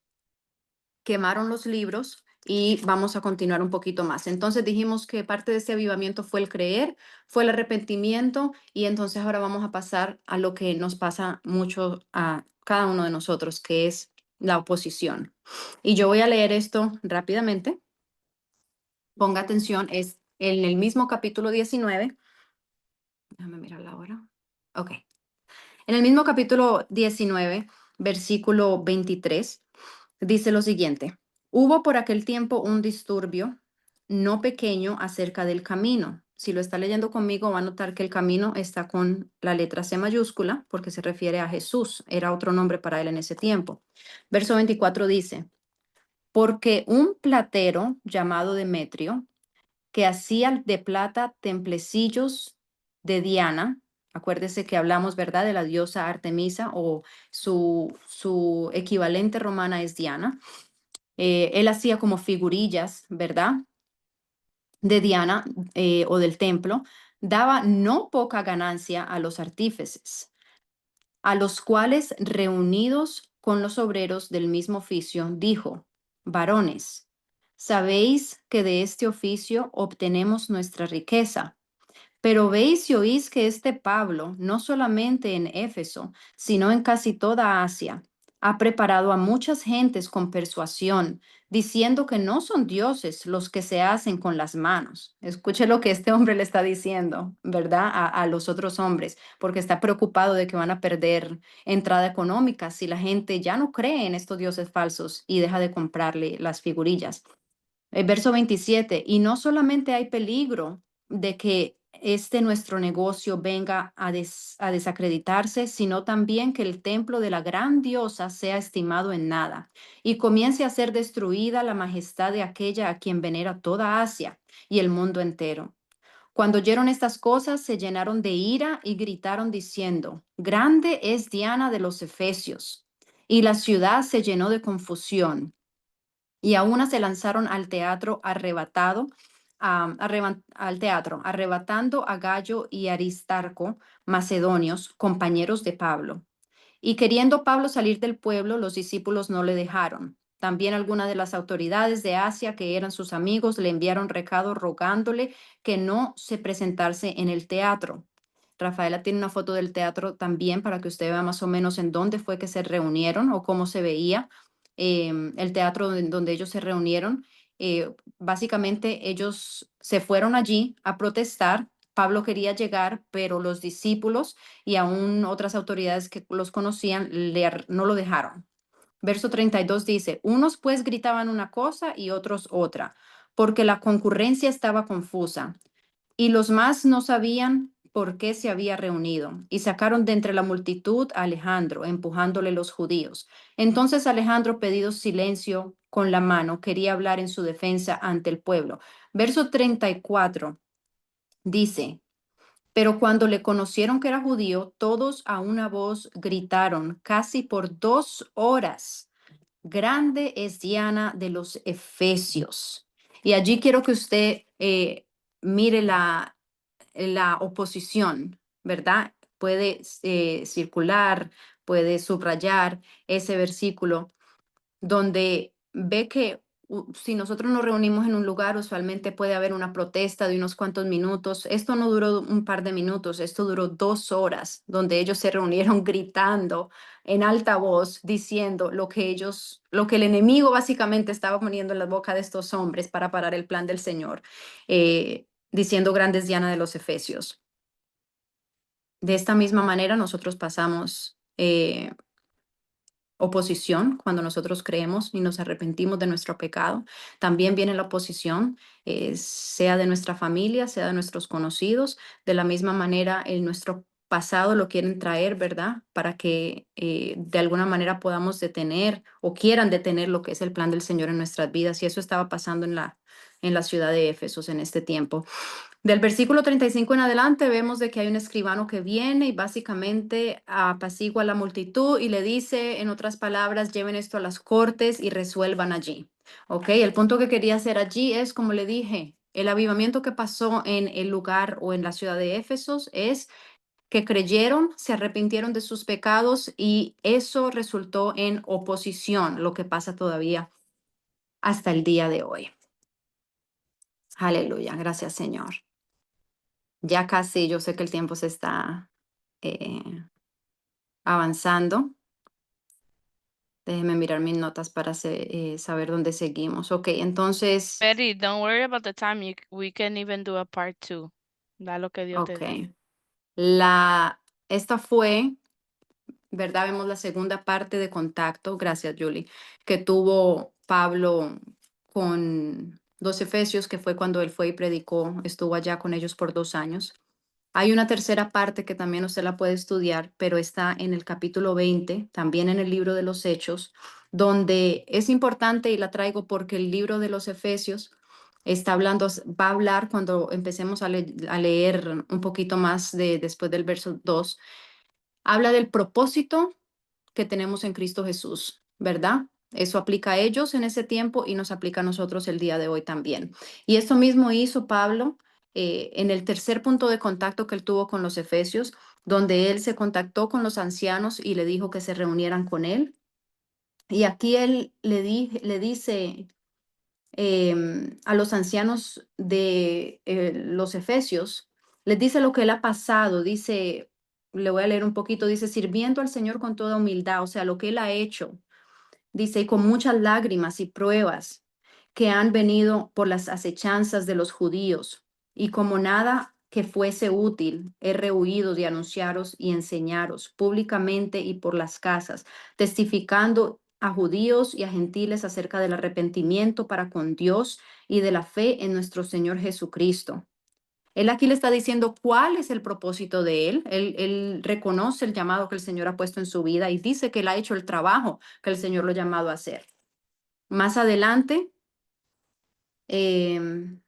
S3: quemaron los libros y vamos a continuar un poquito más. Entonces dijimos que parte de ese avivamiento fue el creer, fue el arrepentimiento y entonces ahora vamos a pasar a lo que nos pasa mucho a cada uno de nosotros, que es la oposición. Y yo voy a leer esto rápidamente. Ponga atención, es en el mismo capítulo 19. Déjame mirar la hora. Ok. En el mismo capítulo 19, versículo 23. Dice lo siguiente: hubo por aquel tiempo un disturbio no pequeño acerca del camino. Si lo está leyendo conmigo, va a notar que el camino está con la letra C mayúscula porque se refiere a Jesús. Era otro nombre para él en ese tiempo. Verso 24 dice: porque un platero llamado Demetrio, que hacía de plata templecillos de Diana, acuérdese que hablamos, ¿verdad?, de la diosa Artemisa, o su equivalente romana es Diana. Él hacía como figurillas, ¿verdad?, de Diana o del templo, daba no poca ganancia a los artífices, a los cuales, reunidos con los obreros del mismo oficio, dijo: varones, sabéis que de este oficio obtenemos nuestra riqueza. Pero veis y oís que este Pablo, no solamente en Éfeso, sino en casi toda Asia, ha preparado a muchas gentes con persuasión, diciendo que no son dioses los que se hacen con las manos. Escuche lo que este hombre le está diciendo, ¿verdad? A los otros hombres, porque está preocupado de que van a perder entrada económica si la gente ya no cree en estos dioses falsos y deja de comprarle las figurillas. El verso 27, y no solamente hay peligro de que este nuestro negocio venga a desacreditarse, sino también que el templo de la gran diosa sea estimado en nada y comience a ser destruida la majestad de aquella a quien venera toda Asia y el mundo entero. Cuando oyeron estas cosas, se llenaron de ira y gritaron diciendo: grande es Diana de los Efesios. Y la ciudad se llenó de confusión. Y a una se lanzaron al teatro arrebatando a Gallo y Aristarco, macedonios, compañeros de Pablo. Y queriendo Pablo salir del pueblo, los discípulos no le dejaron. También algunas de las autoridades de Asia, que eran sus amigos, le enviaron recado rogándole que no se presentase en el teatro. Rafaela tiene una foto del teatro también para que usted vea más o menos en dónde fue que se reunieron o cómo se veía el teatro donde ellos se reunieron. Básicamente ellos se fueron allí a protestar. Pablo quería llegar, pero los discípulos y aún otras autoridades que los conocían no lo dejaron. Verso 32 dice: unos pues gritaban una cosa y otros otra, porque la concurrencia estaba confusa, y los más no sabían por qué se había reunido, y sacaron de entre la multitud a Alejandro, empujándole los judíos. Entonces Alejandro, pedido silencio con la mano, quería hablar en su defensa ante el pueblo. Verso 34 dice: pero cuando le conocieron que era judío, todos a una voz gritaron casi por 2 horas: grande es Diana de los Efesios. Y allí quiero que usted mire la oposición, ¿verdad? Puede circular, puede subrayar ese versículo donde ve que si nosotros nos reunimos en un lugar, usualmente puede haber una protesta de unos cuantos minutos. Esto no duró un par de minutos, esto duró 2 horas, donde ellos se reunieron gritando en alta voz, diciendo lo que el enemigo básicamente estaba poniendo en la boca de estos hombres para parar el plan del Señor, diciendo: grande es Diana de los Efesios. De esta misma manera nosotros pasamos oposición cuando nosotros creemos y nos arrepentimos de nuestro pecado. También viene la oposición, sea de nuestra familia, sea de nuestros conocidos. De la misma manera, en nuestro pasado lo quieren traer, ¿verdad? Para que de alguna manera podamos detener o quieran detener lo que es el plan del Señor en nuestras vidas. Y eso estaba pasando en la ciudad de Éfesos en este tiempo. Del versículo 35 en adelante vemos de que hay un escribano que viene y básicamente apacigua a la multitud y le dice, en otras palabras, lleven esto a las cortes y resuelvan allí. ¿Ok? El punto que quería hacer allí es, como le dije, el avivamiento que pasó en el lugar o en la ciudad de Éfesos es que creyeron, se arrepintieron de sus pecados y eso resultó en oposición, lo que pasa todavía hasta el día de hoy. Aleluya, gracias Señor. Ya casi, yo sé que el tiempo se está eh, avanzando. Déjeme mirar mis notas para saber dónde seguimos. Ok, entonces,
S2: Betty, don't worry about the time. We can even do a part 2. Da lo que Dios te dé.
S3: ok. Esta fue, ¿verdad? Vemos la segunda parte de contacto, gracias Julie, que tuvo Pablo con los efesios, que fue cuando él fue y predicó, estuvo allá con ellos por 2 años. Hay una tercera parte que también usted la puede estudiar, pero está en el capítulo 20, también en el libro de los Hechos, donde es importante y la traigo porque el libro de los Efesios está hablando, va a hablar cuando empecemos a leer un poquito más después del verso 2, habla del propósito que tenemos en Cristo Jesús, ¿verdad? Eso aplica a ellos en ese tiempo y nos aplica a nosotros el día de hoy también. Y esto mismo hizo Pablo en el tercer punto de contacto que él tuvo con los efesios, donde él se contactó con los ancianos y le dijo que se reunieran con él. Y aquí él le dice a los ancianos de los efesios, les dice lo que él ha pasado, dice, le voy a leer un poquito, dice, sirviendo al Señor con toda humildad, o sea, lo que él ha hecho, dice, y con muchas lágrimas y pruebas que han venido por las acechanzas de los judíos, y como nada que fuese útil, he rehuido de anunciaros y enseñaros públicamente y por las casas, testificando a judíos y a gentiles acerca del arrepentimiento para con Dios y de la fe en nuestro Señor Jesucristo. Él aquí le está diciendo cuál es el propósito de él. Él reconoce el llamado que el Señor ha puesto en su vida y dice que él ha hecho el trabajo que el Señor lo ha llamado a hacer. Más adelante, él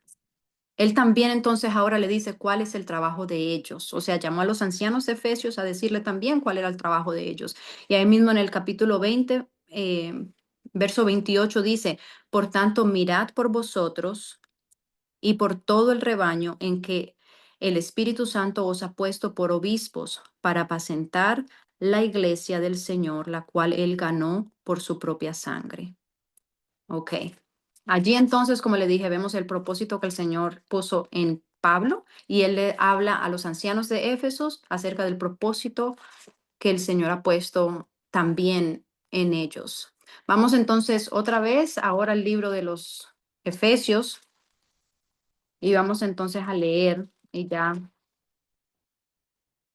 S3: también entonces ahora le dice cuál es el trabajo de ellos. O sea, llamó a los ancianos de Efesios a decirle también cuál era el trabajo de ellos. Y ahí mismo en el capítulo 20, verso 28 dice, por tanto, mirad por vosotros y por todo el rebaño en que el Espíritu Santo os ha puesto por obispos para apacentar la iglesia del Señor, la cual él ganó por su propia sangre. Ok. Allí entonces, como le dije, vemos el propósito que el Señor puso en Pablo y él le habla a los ancianos de Éfesos acerca del propósito que el Señor ha puesto también en ellos. Vamos entonces otra vez ahora al libro de los Efesios y vamos entonces a leer y ya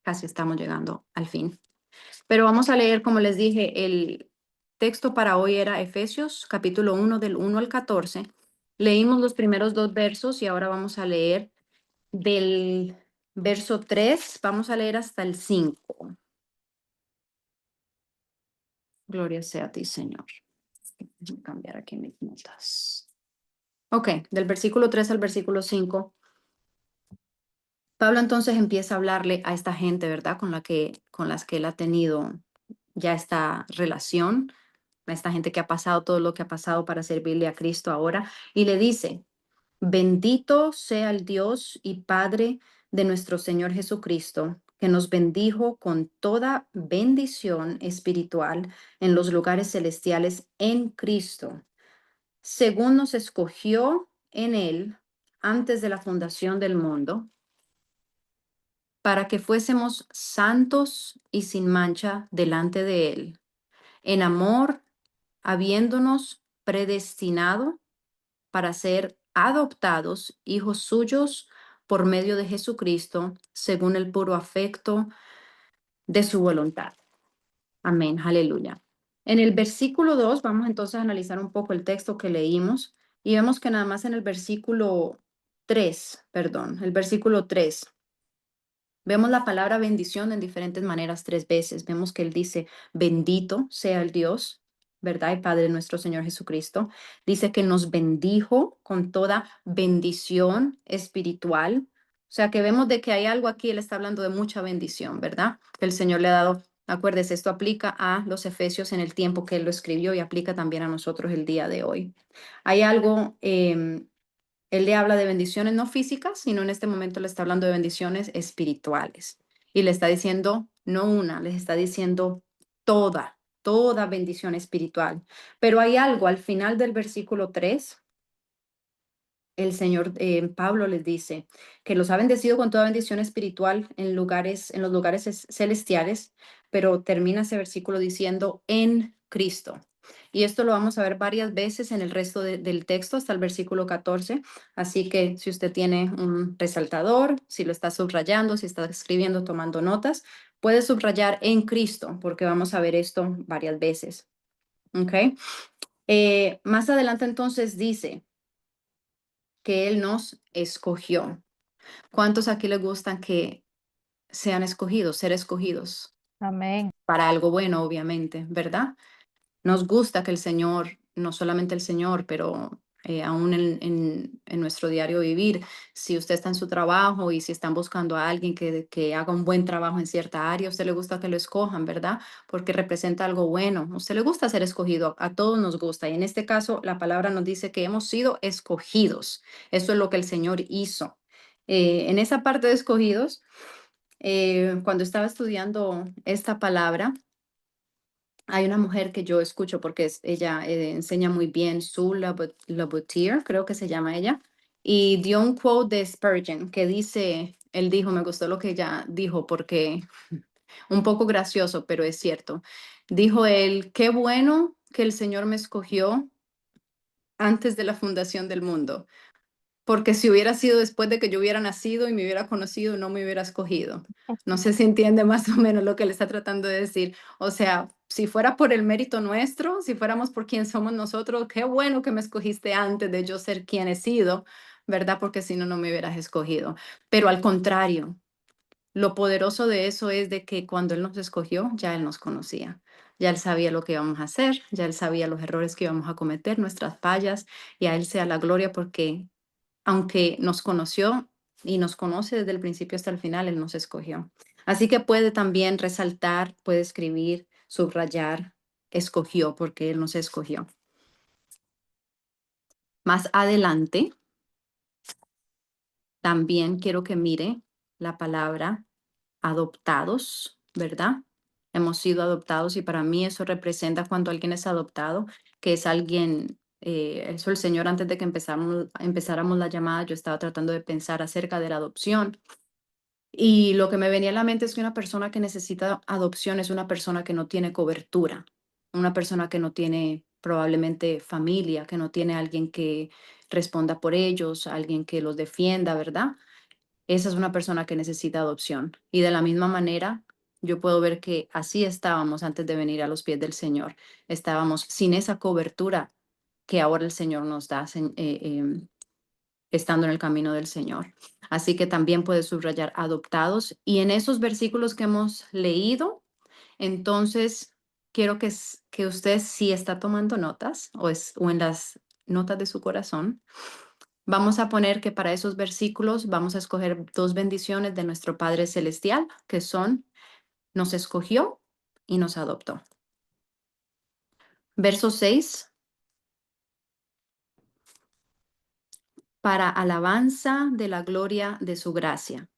S3: casi estamos llegando al fin. Pero vamos a leer, como les dije, el texto para hoy era Efesios capítulo 1 del 1 al 14. Leímos los primeros 2 versos y ahora vamos a leer del verso 3, vamos a leer hasta el 5. Gloria sea a ti, Señor. Déjame cambiar aquí mis notas. Ok, del versículo 3 al versículo 5. Pablo entonces empieza a hablarle a esta gente, ¿verdad? Con las que él ha tenido ya esta relación, a esta gente que ha pasado todo lo que ha pasado para servirle a Cristo ahora, y le dice, bendito sea el Dios y Padre de nuestro Señor Jesucristo, que nos bendijo con toda bendición espiritual en los lugares celestiales en Cristo, según nos escogió en Él antes de la fundación del mundo, para que fuésemos santos y sin mancha delante de Él, en amor, habiéndonos predestinado para ser adoptados hijos suyos por medio de Jesucristo, según el puro afecto de su voluntad. Amén, aleluya. En el versículo 2 vamos entonces a analizar un poco el texto que leímos y vemos que nada más en el versículo 3, el versículo 3, vemos la palabra bendición en diferentes maneras 3 veces. Vemos que él dice, bendito sea el Dios, ¿verdad? Y Padre de nuestro Señor Jesucristo. Dice que nos bendijo con toda bendición espiritual. O sea, que vemos de que hay algo aquí, él está hablando de mucha bendición, ¿verdad? Que el Señor le ha dado. Acuérdese, esto aplica a los efesios en el tiempo que él lo escribió y aplica también a nosotros el día de hoy. Hay algo, él le habla de bendiciones no físicas, sino en este momento le está hablando de bendiciones espirituales. Y le está diciendo, no una, les está diciendo toda bendición espiritual. Pero hay algo al final del versículo 3. El Señor Pablo les dice que los ha bendecido con toda bendición espiritual en los lugares celestiales, pero termina ese versículo diciendo en Cristo. Y esto lo vamos a ver varias veces en el resto del texto hasta el versículo 14. Así que si usted tiene un resaltador, si lo está subrayando, si está escribiendo, tomando notas, puede subrayar en Cristo, porque vamos a ver esto varias veces. ¿Ok? Más adelante entonces dice que Él nos escogió. ¿Cuántos aquí les gustan que sean escogidos, ser escogidos?
S4: Amén.
S3: Para algo bueno, obviamente, ¿verdad? Nos gusta que el Señor, no solamente el Señor, pero aún en nuestro diario vivir, si usted está en su trabajo y si están buscando a alguien que haga un buen trabajo en cierta área, a usted le gusta que lo escojan, ¿verdad? Porque representa algo bueno. A usted le gusta ser escogido, a todos nos gusta. Y en este caso, la palabra nos dice que hemos sido escogidos. Eso es lo que el Señor hizo. En esa parte de escogidos, cuando estaba estudiando esta palabra, hay una mujer que yo escucho porque ella enseña muy bien, Sue Labutier, creo que se llama ella, y dio un quote de Spurgeon que dice, él dijo, me gustó lo que ella dijo porque un poco gracioso, pero es cierto. Dijo él, qué bueno que el Señor me escogió antes de la fundación del mundo, porque si hubiera sido después de que yo hubiera nacido y me hubiera conocido, no me hubiera escogido. No sé si entiende más o menos lo que le está tratando de decir. O sea, si fuera por el mérito nuestro, si fuéramos por quien somos nosotros, qué bueno que me escogiste antes de yo ser quien he sido, ¿verdad? Porque si no, no me hubieras escogido. Pero al contrario, lo poderoso de eso es de que cuando Él nos escogió, ya Él nos conocía. Ya Él sabía lo que íbamos a hacer, ya Él sabía los errores que íbamos a cometer, nuestras fallas, y a Él sea la gloria porque aunque nos conoció y nos conoce desde el principio hasta el final, Él nos escogió. Así que puede también resaltar, puede escribir, subrayar, escogió porque Él nos escogió. Más adelante, también quiero que mire la palabra adoptados, ¿verdad? Hemos sido adoptados y para mí eso representa cuando alguien es adoptado, que es alguien, eso el Señor antes de que empezáramos la llamada, yo estaba tratando de pensar acerca de la adopción. Y lo que me venía a la mente es que una persona que necesita adopción es una persona que no tiene cobertura, una persona que no tiene probablemente familia, que no tiene alguien que responda por ellos, alguien que los defienda, ¿verdad? Esa es una persona que necesita adopción. Y de la misma manera, yo puedo ver que así estábamos antes de venir a los pies del Señor. Estábamos sin esa cobertura que ahora el Señor nos da, estando en el camino del Señor. Así que también puede subrayar adoptados. Y en esos versículos que hemos leído, entonces quiero que usted, si está tomando notas o en las notas de su corazón, vamos a poner que para esos versículos vamos a escoger dos bendiciones de nuestro Padre Celestial, que son, nos escogió y nos adoptó. Verso 6, para alabanza de la gloria de su gracia.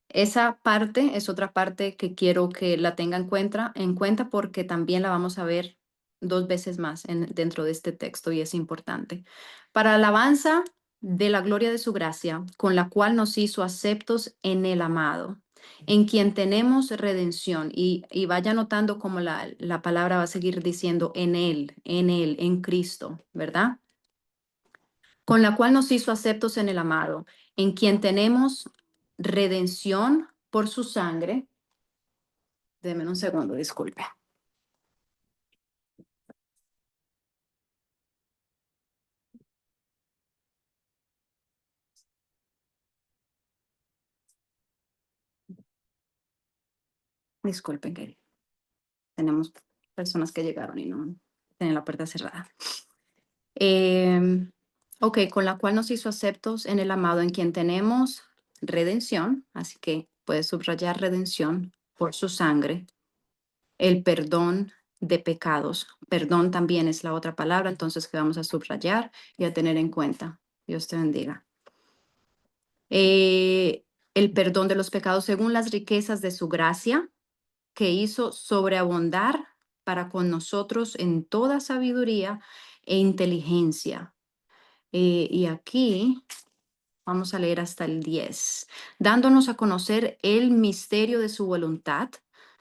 S3: Esa parte es otra parte que quiero que la tenga en cuenta porque también la vamos a ver dos veces más dentro de este texto y es importante. Para alabanza de la gloria de su gracia, con la cual nos hizo aceptos en el amado, en quien tenemos redención. Y vaya notando cómo la palabra va a seguir diciendo en él, en Cristo, ¿verdad? Con la cual nos hizo aceptos en el amado, en quien tenemos redención por su sangre. Deme un segundo, disculpe. Disculpen que tenemos personas que llegaron y no tenían la puerta cerrada. Ok, con la cual nos hizo aceptos en el amado, en quien tenemos redención, así que puedes subrayar redención por su sangre, el perdón de pecados. Perdón también es la otra palabra, entonces que vamos a subrayar y a tener en cuenta. Dios te bendiga. El perdón de los pecados según las riquezas de su gracia, que hizo sobreabundar para con nosotros en toda sabiduría e inteligencia. Y aquí vamos a leer hasta el 10, dándonos a conocer el misterio de su voluntad,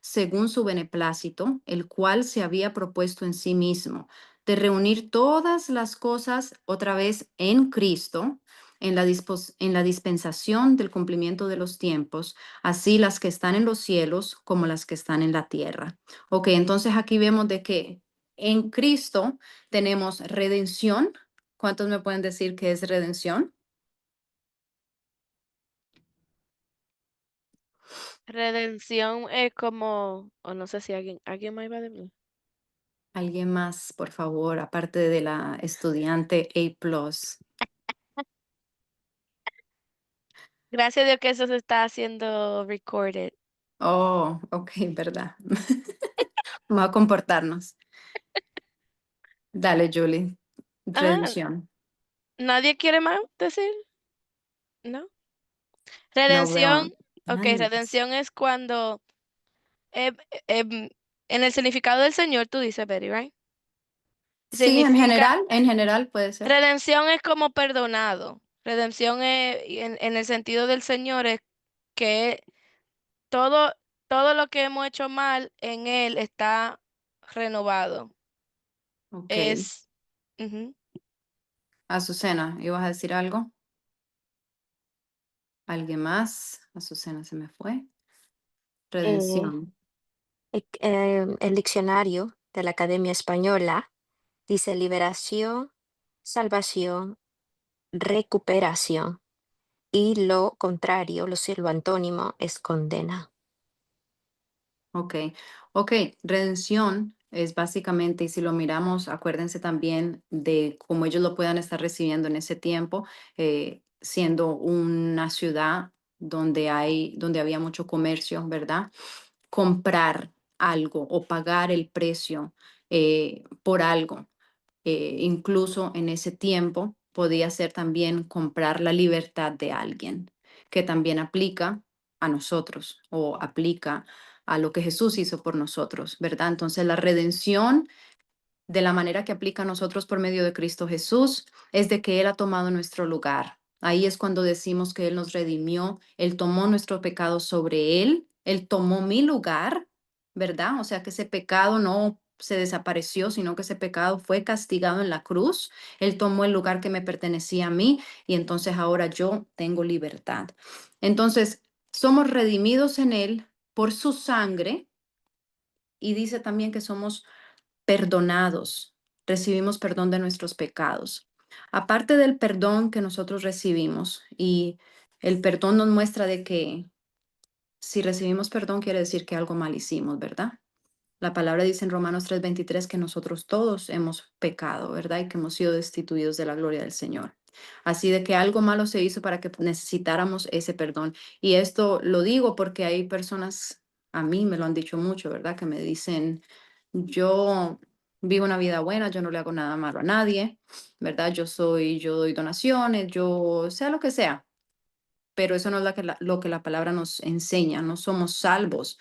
S3: según su beneplácito, el cual se había propuesto en sí mismo, de reunir todas las cosas otra vez en Cristo, en la dispensación del cumplimiento de los tiempos, así las que están en los cielos como las que están en la tierra. Ok, entonces aquí vemos de que en Cristo tenemos redención. ¿Cuántos me pueden decir qué es redención?
S2: Redención es como, o no sé si alguien más iba a decir.
S3: Alguien más, por favor, aparte de la estudiante A+.
S2: Gracias a Dios que eso se está haciendo recorded.
S3: Oh, ok, verdad. Vamos a comportarnos. Dale, Julie.
S2: Ah,
S3: Redención.
S2: ¿nadie quiere más decir? ¿No?
S3: No veo
S2: Redención,
S3: a
S2: ok,
S3: nadie más.
S2: redención es cuando, em, en el significado del Señor, tú dices, Betty, right?
S3: Sí,
S2: Significa,
S3: en general puede ser.
S2: redención es como perdonado. Redención es, y en el sentido del Señor es que todo, todo lo que hemos hecho mal en Él está renovado.
S3: Ok.
S2: Es, ujú.
S3: Azucena, ¿ibas a decir algo? ¿Alguien más? Azucena se me fue.
S1: Eh,
S3: Redención.
S1: el diccionario de la Academia Española dice liberación, salvación, recuperación. Y lo contrario, lo antónimo es condena.
S3: Ok, ok, redención es básicamente, y si lo miramos, acuérdense también de cómo ellos lo puedan estar recibiendo en ese tiempo, siendo una ciudad donde había mucho comercio, ¿verdad? Comprar algo o pagar el precio por algo. Incluso en ese tiempo podía ser también comprar la libertad de alguien, que también aplica a nosotros o aplica a lo que Jesús hizo por nosotros, ¿verdad? Entonces la redención de la manera que aplica a nosotros por medio de Cristo Jesús es de que Él ha tomado nuestro lugar. Ahí es cuando decimos que Él nos redimió, Él tomó nuestro pecado sobre Él tomó mi lugar, ¿verdad? O sea que ese pecado no se desapareció, sino que ese pecado fue castigado en la cruz. Él tomó el lugar que me pertenecía a mí y entonces ahora yo tengo libertad. Entonces, somos redimidos en Él por su sangre y dice también que somos perdonados, recibimos perdón de nuestros pecados. Aparte del perdón que nosotros recibimos, y el perdón nos muestra de que si recibimos perdón quiere decir que algo mal hicimos, ¿verdad? La palabra dice en Romanos 3:23 que nosotros todos hemos pecado, ¿verdad? Y que hemos sido destituidos de la gloria del Señor. Así de que algo malo se hizo para que necesitáramos ese perdón. Y esto lo digo porque hay personas, a mí me lo han dicho mucho, ¿verdad? Que me dicen, yo vivo una vida buena, yo no le hago nada malo a nadie, ¿verdad? Yo doy donaciones, yo sea lo que sea. Pero eso no es lo que la palabra nos enseña, no somos salvos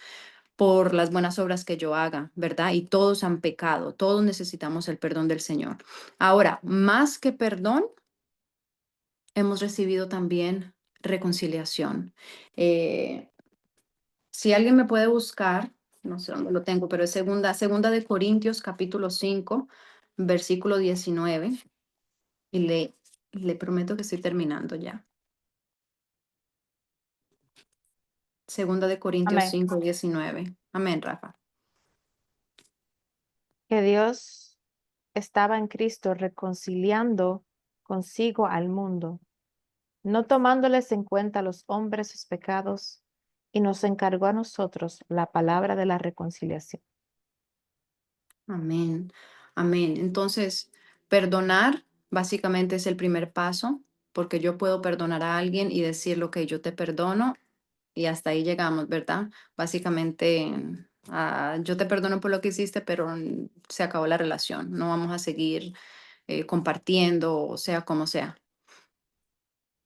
S3: por las buenas obras que yo haga, ¿verdad? Y todos han pecado, todos necesitamos el perdón del Señor. Ahora, más que perdón, hemos recibido también reconciliación. Eh, si alguien me puede buscar, no sé dónde lo tengo, pero es segunda de Corintios capítulo 5, versículo 19, y le prometo que estoy terminando ya. Segunda de Corintios
S4: Amén.
S3: 5, 19. Amén, Rafa.
S4: Que Dios estaba en Cristo reconciliando consigo al mundo, no tomándoles en cuenta a los hombres sus pecados, y nos encargó a nosotros la palabra de la reconciliación.
S3: Amén. Amén. Entonces, perdonar básicamente es el primer paso, porque yo puedo perdonar a alguien y decir lo que yo te perdono y hasta ahí llegamos, ¿verdad? Básicamente, yo te perdono por lo que hiciste, pero se acabó la relación. No vamos a seguir compartiendo, o sea como sea.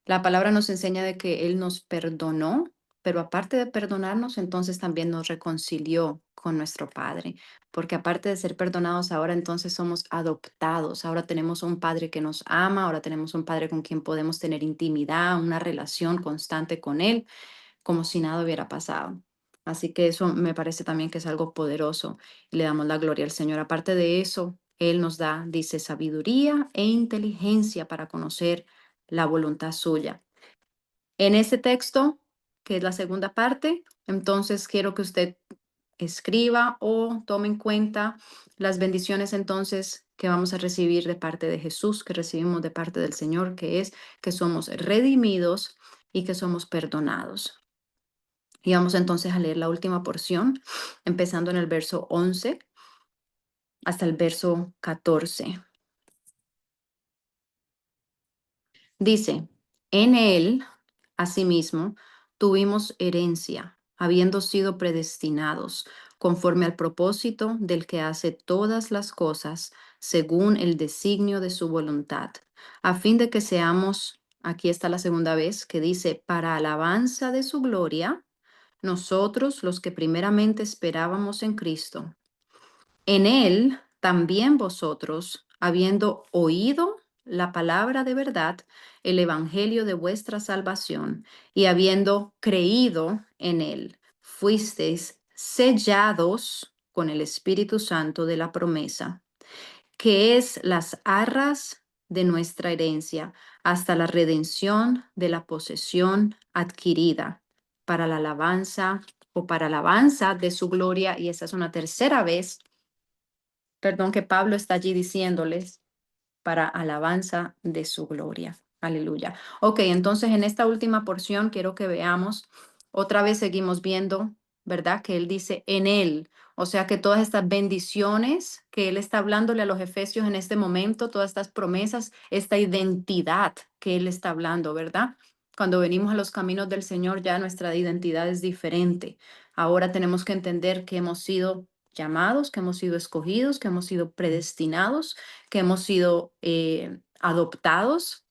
S3: La palabra nos enseña de que Él nos perdonó, pero aparte de perdonarnos, entonces también nos reconcilió con nuestro Padre, porque aparte de ser perdonados, ahora entonces somos adoptados, ahora tenemos un Padre que nos ama, ahora tenemos un Padre con quien podemos tener intimidad, una relación constante con Él, como si nada hubiera pasado. Así que eso me parece también que es algo poderoso y le damos la gloria al Señor. Aparte de eso, Él nos da, dice, sabiduría e inteligencia para conocer la voluntad suya. En este texto, que es la segunda parte, entonces quiero que usted escriba o tome en cuenta las bendiciones entonces que vamos a recibir de parte de Jesús, que recibimos de parte del Señor, que es que somos redimidos y que somos perdonados. Y vamos entonces a leer la última porción, empezando en el verso 11 hasta el verso 14. Dice, en él, asimismo, tuvimos herencia, habiendo sido predestinados conforme al propósito del que hace todas las cosas según el designio de su voluntad, a fin de que seamos, aquí está la segunda vez, que dice, para alabanza de su gloria, nosotros los que primeramente esperábamos en Cristo. En él también vosotros, habiendo oído la palabra de verdad, el evangelio de vuestra salvación, y habiendo creído en él, fuisteis sellados con el Espíritu Santo de la promesa, que es las arras de nuestra herencia, hasta la redención de la posesión adquirida para la alabanza o para alabanza de su gloria. Y esa es una tercera vez, perdón, que Pablo está allí diciéndoles para alabanza de su gloria. Aleluya. Ok, entonces en esta última porción quiero que veamos, otra vez seguimos viendo, ¿verdad? Que él dice en él, o sea que todas estas bendiciones que él está hablándole a los efesios en este momento, todas estas promesas, esta identidad que él está hablando, ¿verdad? Cuando venimos a los caminos del Señor ya nuestra identidad es diferente. Ahora tenemos que entender que hemos sido llamados, que hemos sido escogidos, que hemos sido predestinados, que hemos sido adoptados.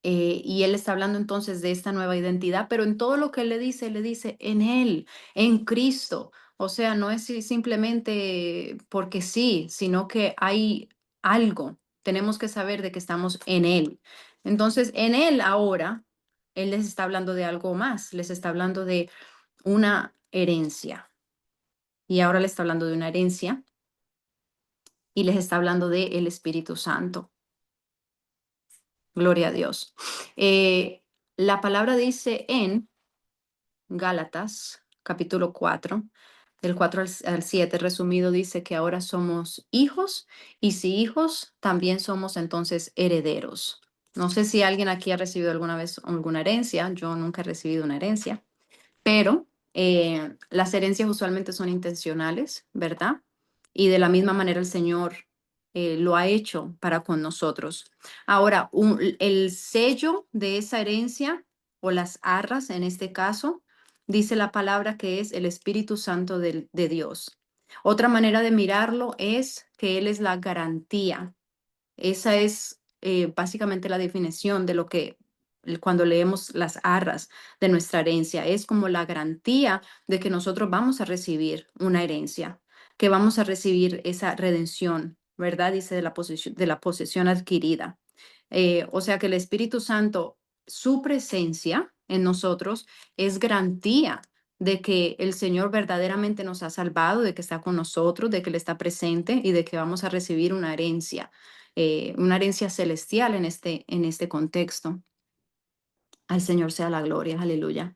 S3: Y él está hablando entonces de esta nueva identidad, pero en todo lo que él le dice en él, en Cristo. O sea, no es simplemente porque sí, sino que hay algo. Tenemos que saber de que estamos en él. Entonces, en él ahora, él les está hablando de algo más, les está hablando de una herencia. Y ahora le está hablando de una herencia y les está hablando del Espíritu Santo. Gloria a Dios. La palabra dice en Gálatas, capítulo 4, del 4 al 7, resumido, dice que ahora somos hijos y si hijos, también somos entonces herederos. No sé si alguien aquí ha recibido alguna vez alguna herencia. Yo nunca he recibido una herencia, pero las herencias usualmente son intencionales, ¿verdad? Y de la misma manera el Señor lo ha hecho para con nosotros. Ahora, el sello de esa herencia o las arras en este caso, dice la palabra que es el Espíritu Santo de Dios. Otra manera de mirarlo es que Él es la garantía. Esa es básicamente la definición de lo que cuando leemos las arras de nuestra herencia, es como la garantía de que nosotros vamos a recibir una herencia, que vamos a recibir esa redención, ¿verdad? Dice de la posesión adquirida. O sea que el Espíritu Santo, su presencia en nosotros es garantía de que el Señor verdaderamente nos ha salvado, de que está con nosotros, de que Él está presente y de que vamos a recibir una herencia celestial en este contexto. Al Señor sea la gloria, aleluya.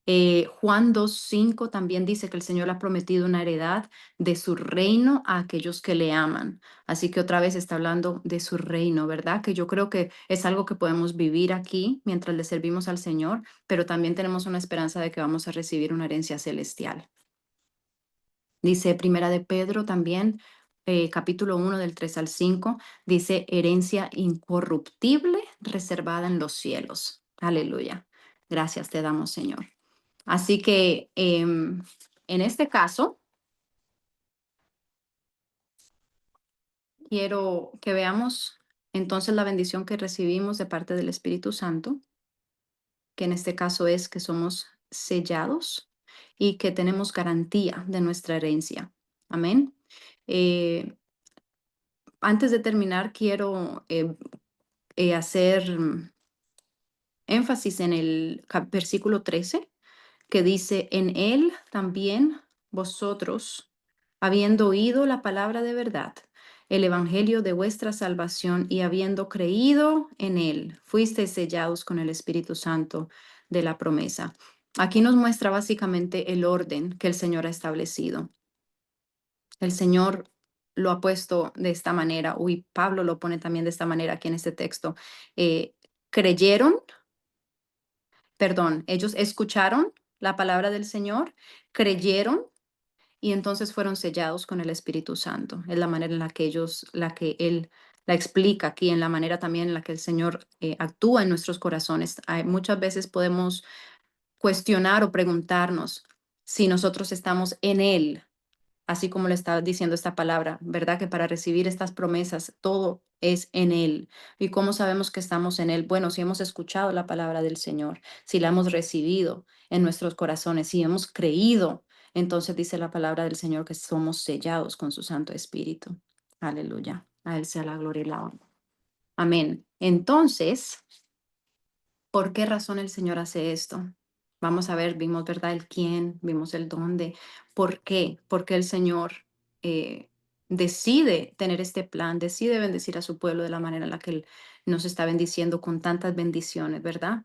S3: Juan 2:5 también dice que el Señor ha prometido una heredad de su reino a aquellos que le aman. Así que otra vez está hablando de su reino, ¿verdad? Que yo creo que es algo que podemos vivir aquí mientras le servimos al Señor, pero también tenemos una esperanza de que vamos a recibir una herencia celestial. Dice Primera de Pedro también, capítulo 1 del 3 al 5, dice herencia incorruptible reservada en los cielos. Aleluya. Gracias te damos, Señor. Así que en este caso, quiero que veamos entonces la bendición que recibimos de parte del Espíritu Santo, que en este caso es que somos sellados y que tenemos garantía de nuestra herencia. Amén. Eh, Antes de terminar, quiero hacer énfasis en el versículo 13, que dice, en él también vosotros, habiendo oído la palabra de verdad, el evangelio de vuestra salvación y habiendo creído en él, fuisteis sellados con el Espíritu Santo de la promesa. Aquí nos muestra básicamente el orden que el Señor ha establecido. El Señor lo ha puesto de esta manera, y Pablo lo pone también de esta manera aquí en este texto. Creyeron, perdón, ellos escucharon la palabra del Señor, creyeron y entonces fueron sellados con el Espíritu Santo. Es la manera en la que Él la explica aquí, en la manera también en la que el Señor actúa en nuestros corazones. Muchas veces podemos cuestionar o preguntarnos si nosotros estamos en Él, así como le está diciendo esta palabra, ¿verdad? Que para recibir estas promesas todo es en Él. ¿Y cómo sabemos que estamos en Él? Bueno, si hemos escuchado la palabra del Señor, si la hemos recibido en nuestros corazones, si hemos creído, entonces dice la palabra del Señor que somos sellados con su Santo Espíritu. Aleluya. A Él sea la gloria y la honra. Amén. Entonces, ¿por qué razón el Señor hace esto? Vamos a ver, vimos, ¿verdad? El quién, vimos el dónde. ¿Por qué? Porque el Señor eh, decide tener este plan, decide bendecir a su pueblo de la manera en la que Él nos está bendiciendo con tantas bendiciones, ¿verdad?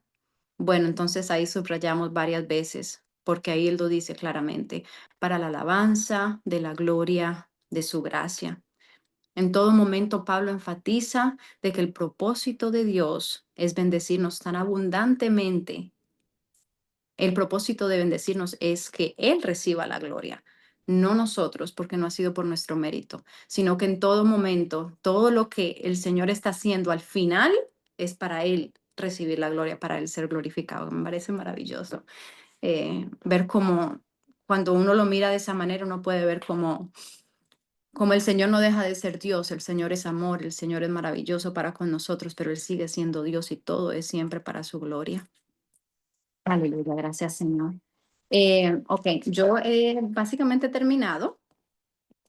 S3: Bueno, entonces ahí subrayamos varias veces, porque ahí Él lo dice claramente, para la alabanza de la gloria de su gracia. En todo momento, Pablo enfatiza de que el propósito de Dios es bendecirnos tan abundantemente. El propósito de bendecirnos es que Él reciba la gloria, no nosotros, porque no ha sido por nuestro mérito, sino que en todo momento, todo lo que el Señor está haciendo al final es para Él recibir la gloria, para Él ser glorificado. Me parece maravilloso ver cómo cuando uno lo mira de esa manera, uno puede ver cómo como el Señor no deja de ser Dios, el Señor es amor, el Señor es maravilloso para con nosotros, pero Él sigue siendo Dios y todo es siempre para su gloria. Aleluya, gracias Señor. Ok, yo he básicamente terminado.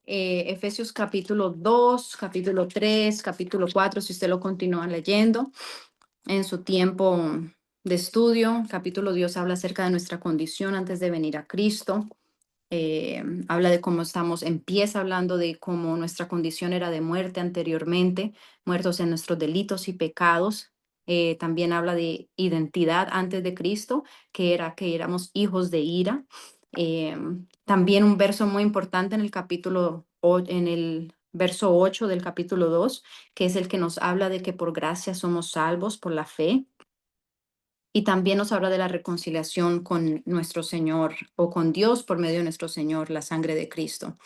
S3: Efesios capítulo 2, capítulo 3, capítulo 4, si usted lo continúa leyendo en su tiempo de estudio. Capítulo Dios habla acerca de nuestra condición antes de venir a Cristo. Habla de cómo empieza hablando de cómo nuestra condición era de muerte anteriormente, muertos en nuestros delitos y pecados. También habla de identidad antes de Cristo, que era que éramos hijos de ira. También un verso muy importante en el en el verso 8 del capítulo 2, que es el que nos habla de que por gracia somos salvos por la fe. Y también nos habla de la reconciliación con nuestro Señor o con Dios por medio de nuestro Señor, la sangre de Cristo.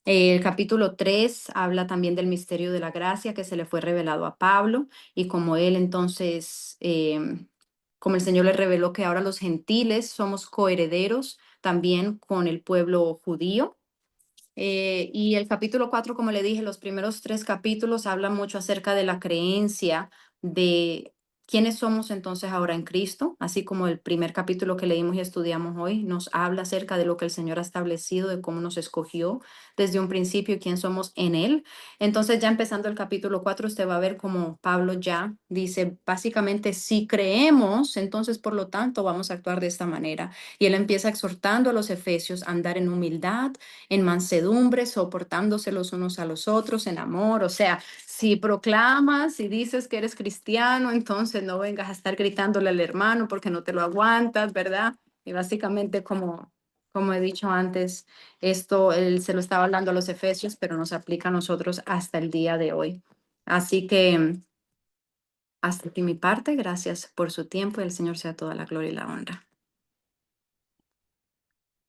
S3: El capítulo 3 habla también del misterio de la gracia que se le fue revelado a Pablo y como él entonces, como el Señor le reveló que ahora los gentiles somos coherederos también con el pueblo judío. Y el capítulo 4, como le dije, los primeros 3 capítulos hablan mucho acerca de la creencia de quiénes somos entonces ahora en Cristo, así como el primer capítulo que leímos y estudiamos hoy nos habla acerca de lo que el Señor ha establecido, de cómo nos escogió desde un principio y quién somos en Él. Entonces ya empezando el capítulo 4, usted va a ver cómo Pablo ya dice, básicamente, si creemos, entonces por lo tanto vamos a actuar de esta manera. Y él empieza exhortando a los efesios a andar en humildad, en mansedumbre, soportándose los unos a los otros, en amor. O sea, si proclamas y dices que eres cristiano, entonces no vengas a estar gritándole al hermano porque no te lo aguantas, ¿verdad? Y básicamente, como he dicho antes, esto él se lo estaba hablando a los efesios, pero nos aplica a nosotros hasta el día de hoy. Así que hasta aquí mi parte. Gracias por su tiempo y el Señor sea toda la gloria y la honra.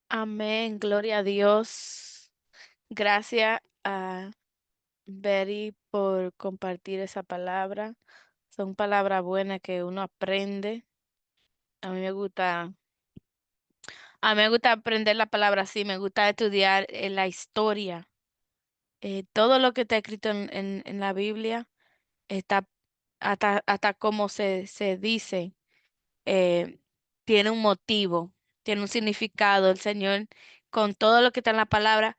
S2: Amén, gloria a Dios. Gracias a Betty por compartir esa palabra. Son palabras buenas que uno aprende. A mí me gusta, a mí me gusta aprender la palabra así, me gusta estudiar la historia. Todo lo que está escrito en la Biblia está hasta cómo se dice, eh, tiene un motivo, tiene un significado. El Señor, con todo lo que está en la palabra,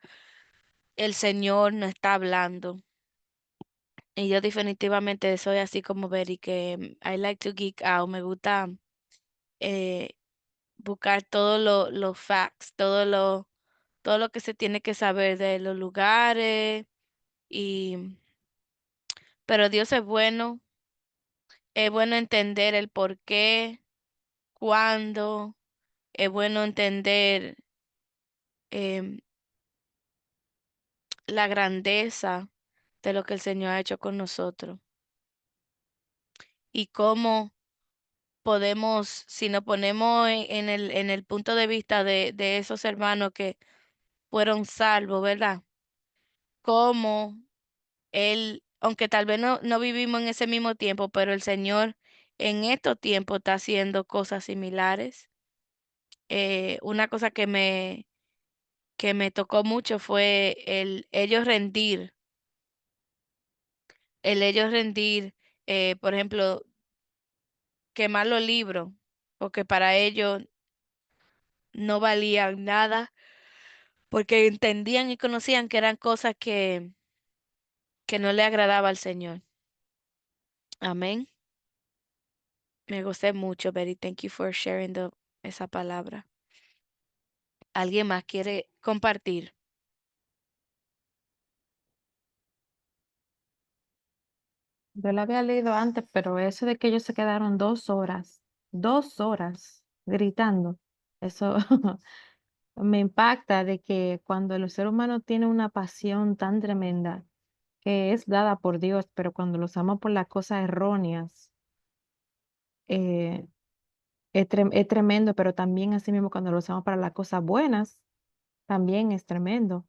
S2: el Señor no está hablando. Y yo definitivamente soy así como Betty, que I like to geek out, me gusta eh, buscar todos los facts, todo lo que se tiene que saber de los lugares, y, pero Dios es bueno entender el por qué, cuándo, es bueno entender em, la grandeza de lo que el Señor ha hecho con nosotros y cómo podemos, si nos ponemos en el punto de vista de esos hermanos que fueron salvos, ¿verdad? Cómo Él, aunque tal vez no vivimos en ese mismo tiempo, pero el Señor en estos tiempos está haciendo cosas similares. Una cosa que me tocó mucho fue el ellos rendir, por ejemplo, quemar los libros, porque para ellos no valían nada, porque entendían y conocían que eran cosas que no le agradaba al Señor. Amén. Me gusté mucho, Betty. Thank you for sharing esa palabra. ¿Alguien más quiere compartir?
S4: Yo la había leído antes, pero eso de que ellos se quedaron 2 horas gritando, eso me impacta de que cuando el ser humano tiene una pasión tan tremenda que es dada por Dios, pero cuando los ama por las cosas erróneas, eh, es tremendo, pero también así mismo cuando los ama para las cosas buenas, también es tremendo.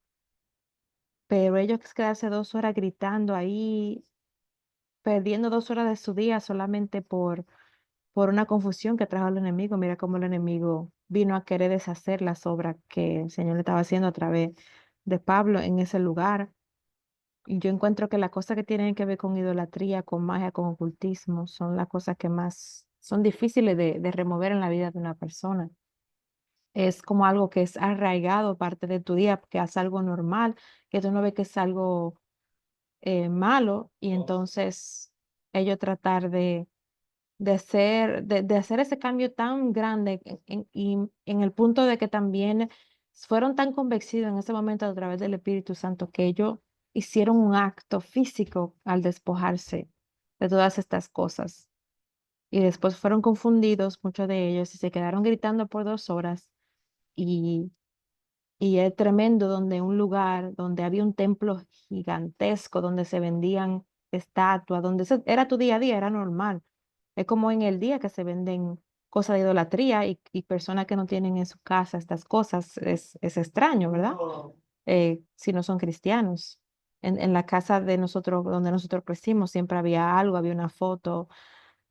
S4: Pero ellos quedarse 2 horas gritando ahí, perdiendo 2 horas de su día solamente por una confusión que trajo el enemigo. Mira cómo el enemigo vino a querer deshacer las obras que el Señor le estaba haciendo a través de Pablo en ese lugar. Y yo encuentro que las cosas que tienen que ver con idolatría, con magia, con ocultismo, son las cosas que más son difíciles de remover en la vida de una persona. Es como algo que es arraigado, parte de tu día, que es algo normal, que tú no ves que es algo malo, y entonces ellos tratar de hacer ese cambio tan grande y en el punto de que también fueron tan convencidos en ese momento a través del Espíritu Santo que ellos hicieron un acto físico al despojarse de todas estas cosas. Y después fueron confundidos, muchos de ellos, y se quedaron gritando por 2 horas. Y y es tremendo donde un lugar donde había un templo gigantesco, donde se vendían estatuas, donde era tu día a día, era normal. Es como en el día que se venden cosas de idolatría y personas que no tienen en su casa estas cosas. Es extraño, ¿verdad? Si no son cristianos. En la casa de nosotros, donde nosotros crecimos, siempre había algo, había una foto.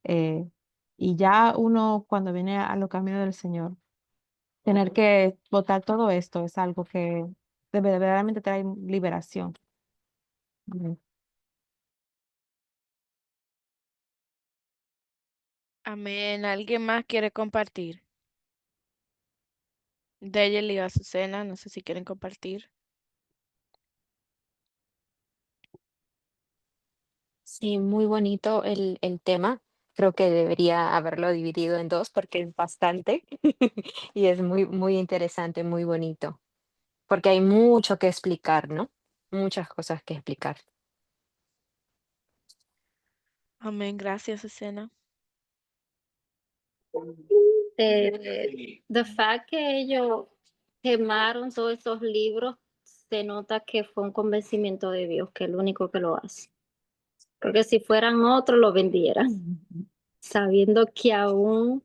S4: eh, y ya uno, cuando viene a los caminos del Señor, tener que votar todo esto es algo que verdaderamente trae liberación. Amén.
S2: Amén. ¿Alguien más quiere compartir? Dayeli y Azucena, no sé si quieren compartir.
S1: Sí, muy bonito el tema. Creo que debería haberlo dividido en dos porque es bastante y es muy, muy interesante, muy bonito, porque hay mucho que explicar, ¿no? Muchas cosas que explicar.
S2: Amén. Gracias, Azucena.
S1: The fact que ellos quemaron todos esos libros, se nota que fue un convencimiento de Dios, que es el único que lo hace. Porque si fueran otros, lo vendieran, sabiendo que aún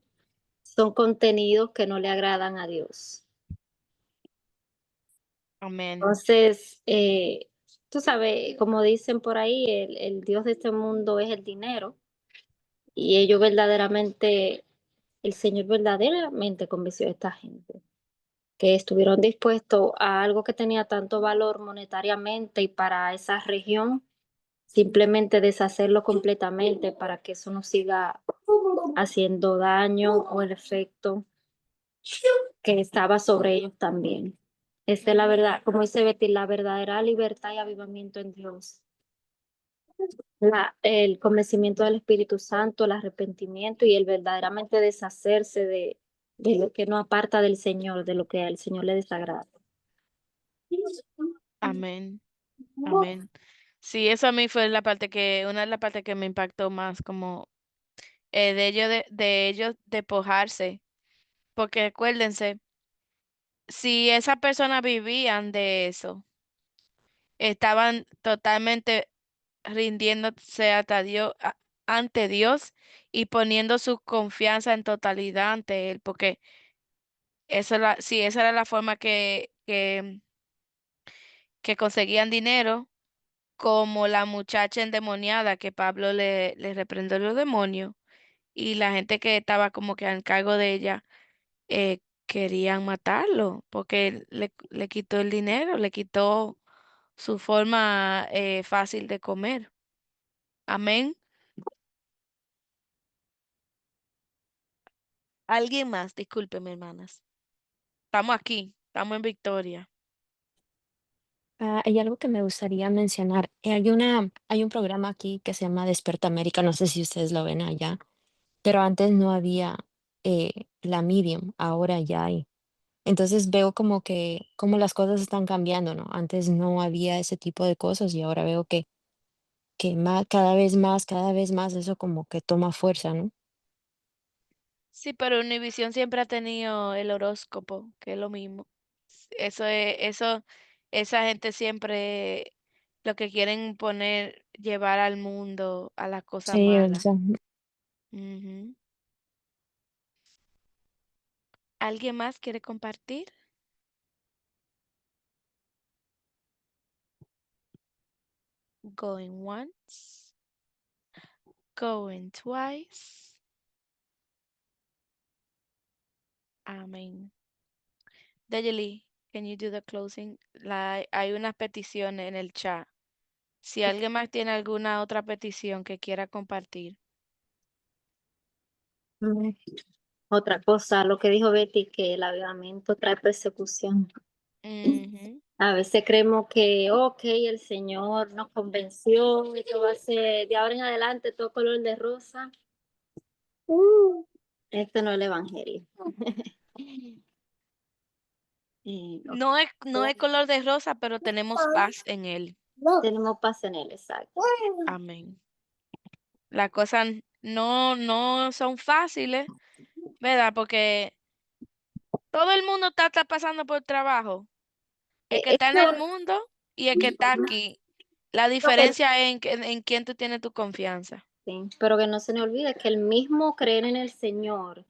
S1: son contenidos que no le agradan a Dios.
S2: Amén.
S1: Entonces, tú sabes, como dicen por ahí, el Dios de este mundo es el dinero y ellos verdaderamente, el Señor verdaderamente convenció a esta gente, que estuvieron dispuestos a algo que tenía tanto valor monetariamente y para esa región, simplemente deshacerlo completamente para que eso no siga haciendo daño o el efecto que estaba sobre ellos también. Esta es la verdad, como dice Betty, la verdadera libertad y avivamiento en Dios. El convencimiento del Espíritu Santo, el arrepentimiento y el verdaderamente deshacerse de lo que no aparta del Señor, de lo que al Señor le desagrada.
S2: Amén. Amén. Sí, eso a mí fue una de las partes que me impactó más, como de ellos despojarse. Porque acuérdense, si esas personas vivían de eso, estaban totalmente rindiéndose ante Dios y poniendo su confianza en totalidad ante Él, porque sí, esa era la forma que conseguían dinero, como la muchacha endemoniada que Pablo le reprendió los demonios y la gente que estaba como que a cargo de ella eh, querían matarlo porque le quitó el dinero, le quitó su forma fácil de comer. Amén. Alguien más, discúlpeme, hermanas. Estamos aquí, estamos en victoria.
S5: Hay algo que me gustaría mencionar. Hay un programa aquí que se llama Despierta América, no sé si ustedes lo ven allá, pero antes no había la Medium, ahora ya hay. Entonces veo como las cosas están cambiando, ¿no? Antes no había ese tipo de cosas y ahora veo que cada vez más eso como que toma fuerza, ¿no?
S2: Sí, pero Univision siempre ha tenido el horóscopo, que es lo mismo. Esa gente siempre lo que quieren poner, llevar al mundo a las cosas
S5: Sí, o
S2: malas.
S5: sea,
S2: Ujú. ¿Alguien más quiere compartir? Going once, going twice. Amén. Dayeli, can you do the closing? Hay unas peticiones en el chat. Si alguien más tiene alguna otra petición que quiera compartir.
S1: Mm. Otra cosa, lo que dijo Betty, que el avivamiento trae persecución.
S2: Ujú.
S1: A veces creemos que, ok, el Señor nos convenció, esto va a ser de ahora en adelante todo color de rosa. Este no es el Evangelio. No,
S2: No es color de rosa, pero tenemos paz en él.
S1: tenemos paz en él, exacto.
S2: Amén. Las cosas no son fáciles, ¿verdad? Porque todo el mundo está pasando por trabajo. El que está en el
S1: Eso
S2: mundo y el que está aquí. La
S1: lo que
S2: diferencia es en quién tú tienes tu confianza.
S1: sí, pero que no se nos olvide que el mismo creer en el Señor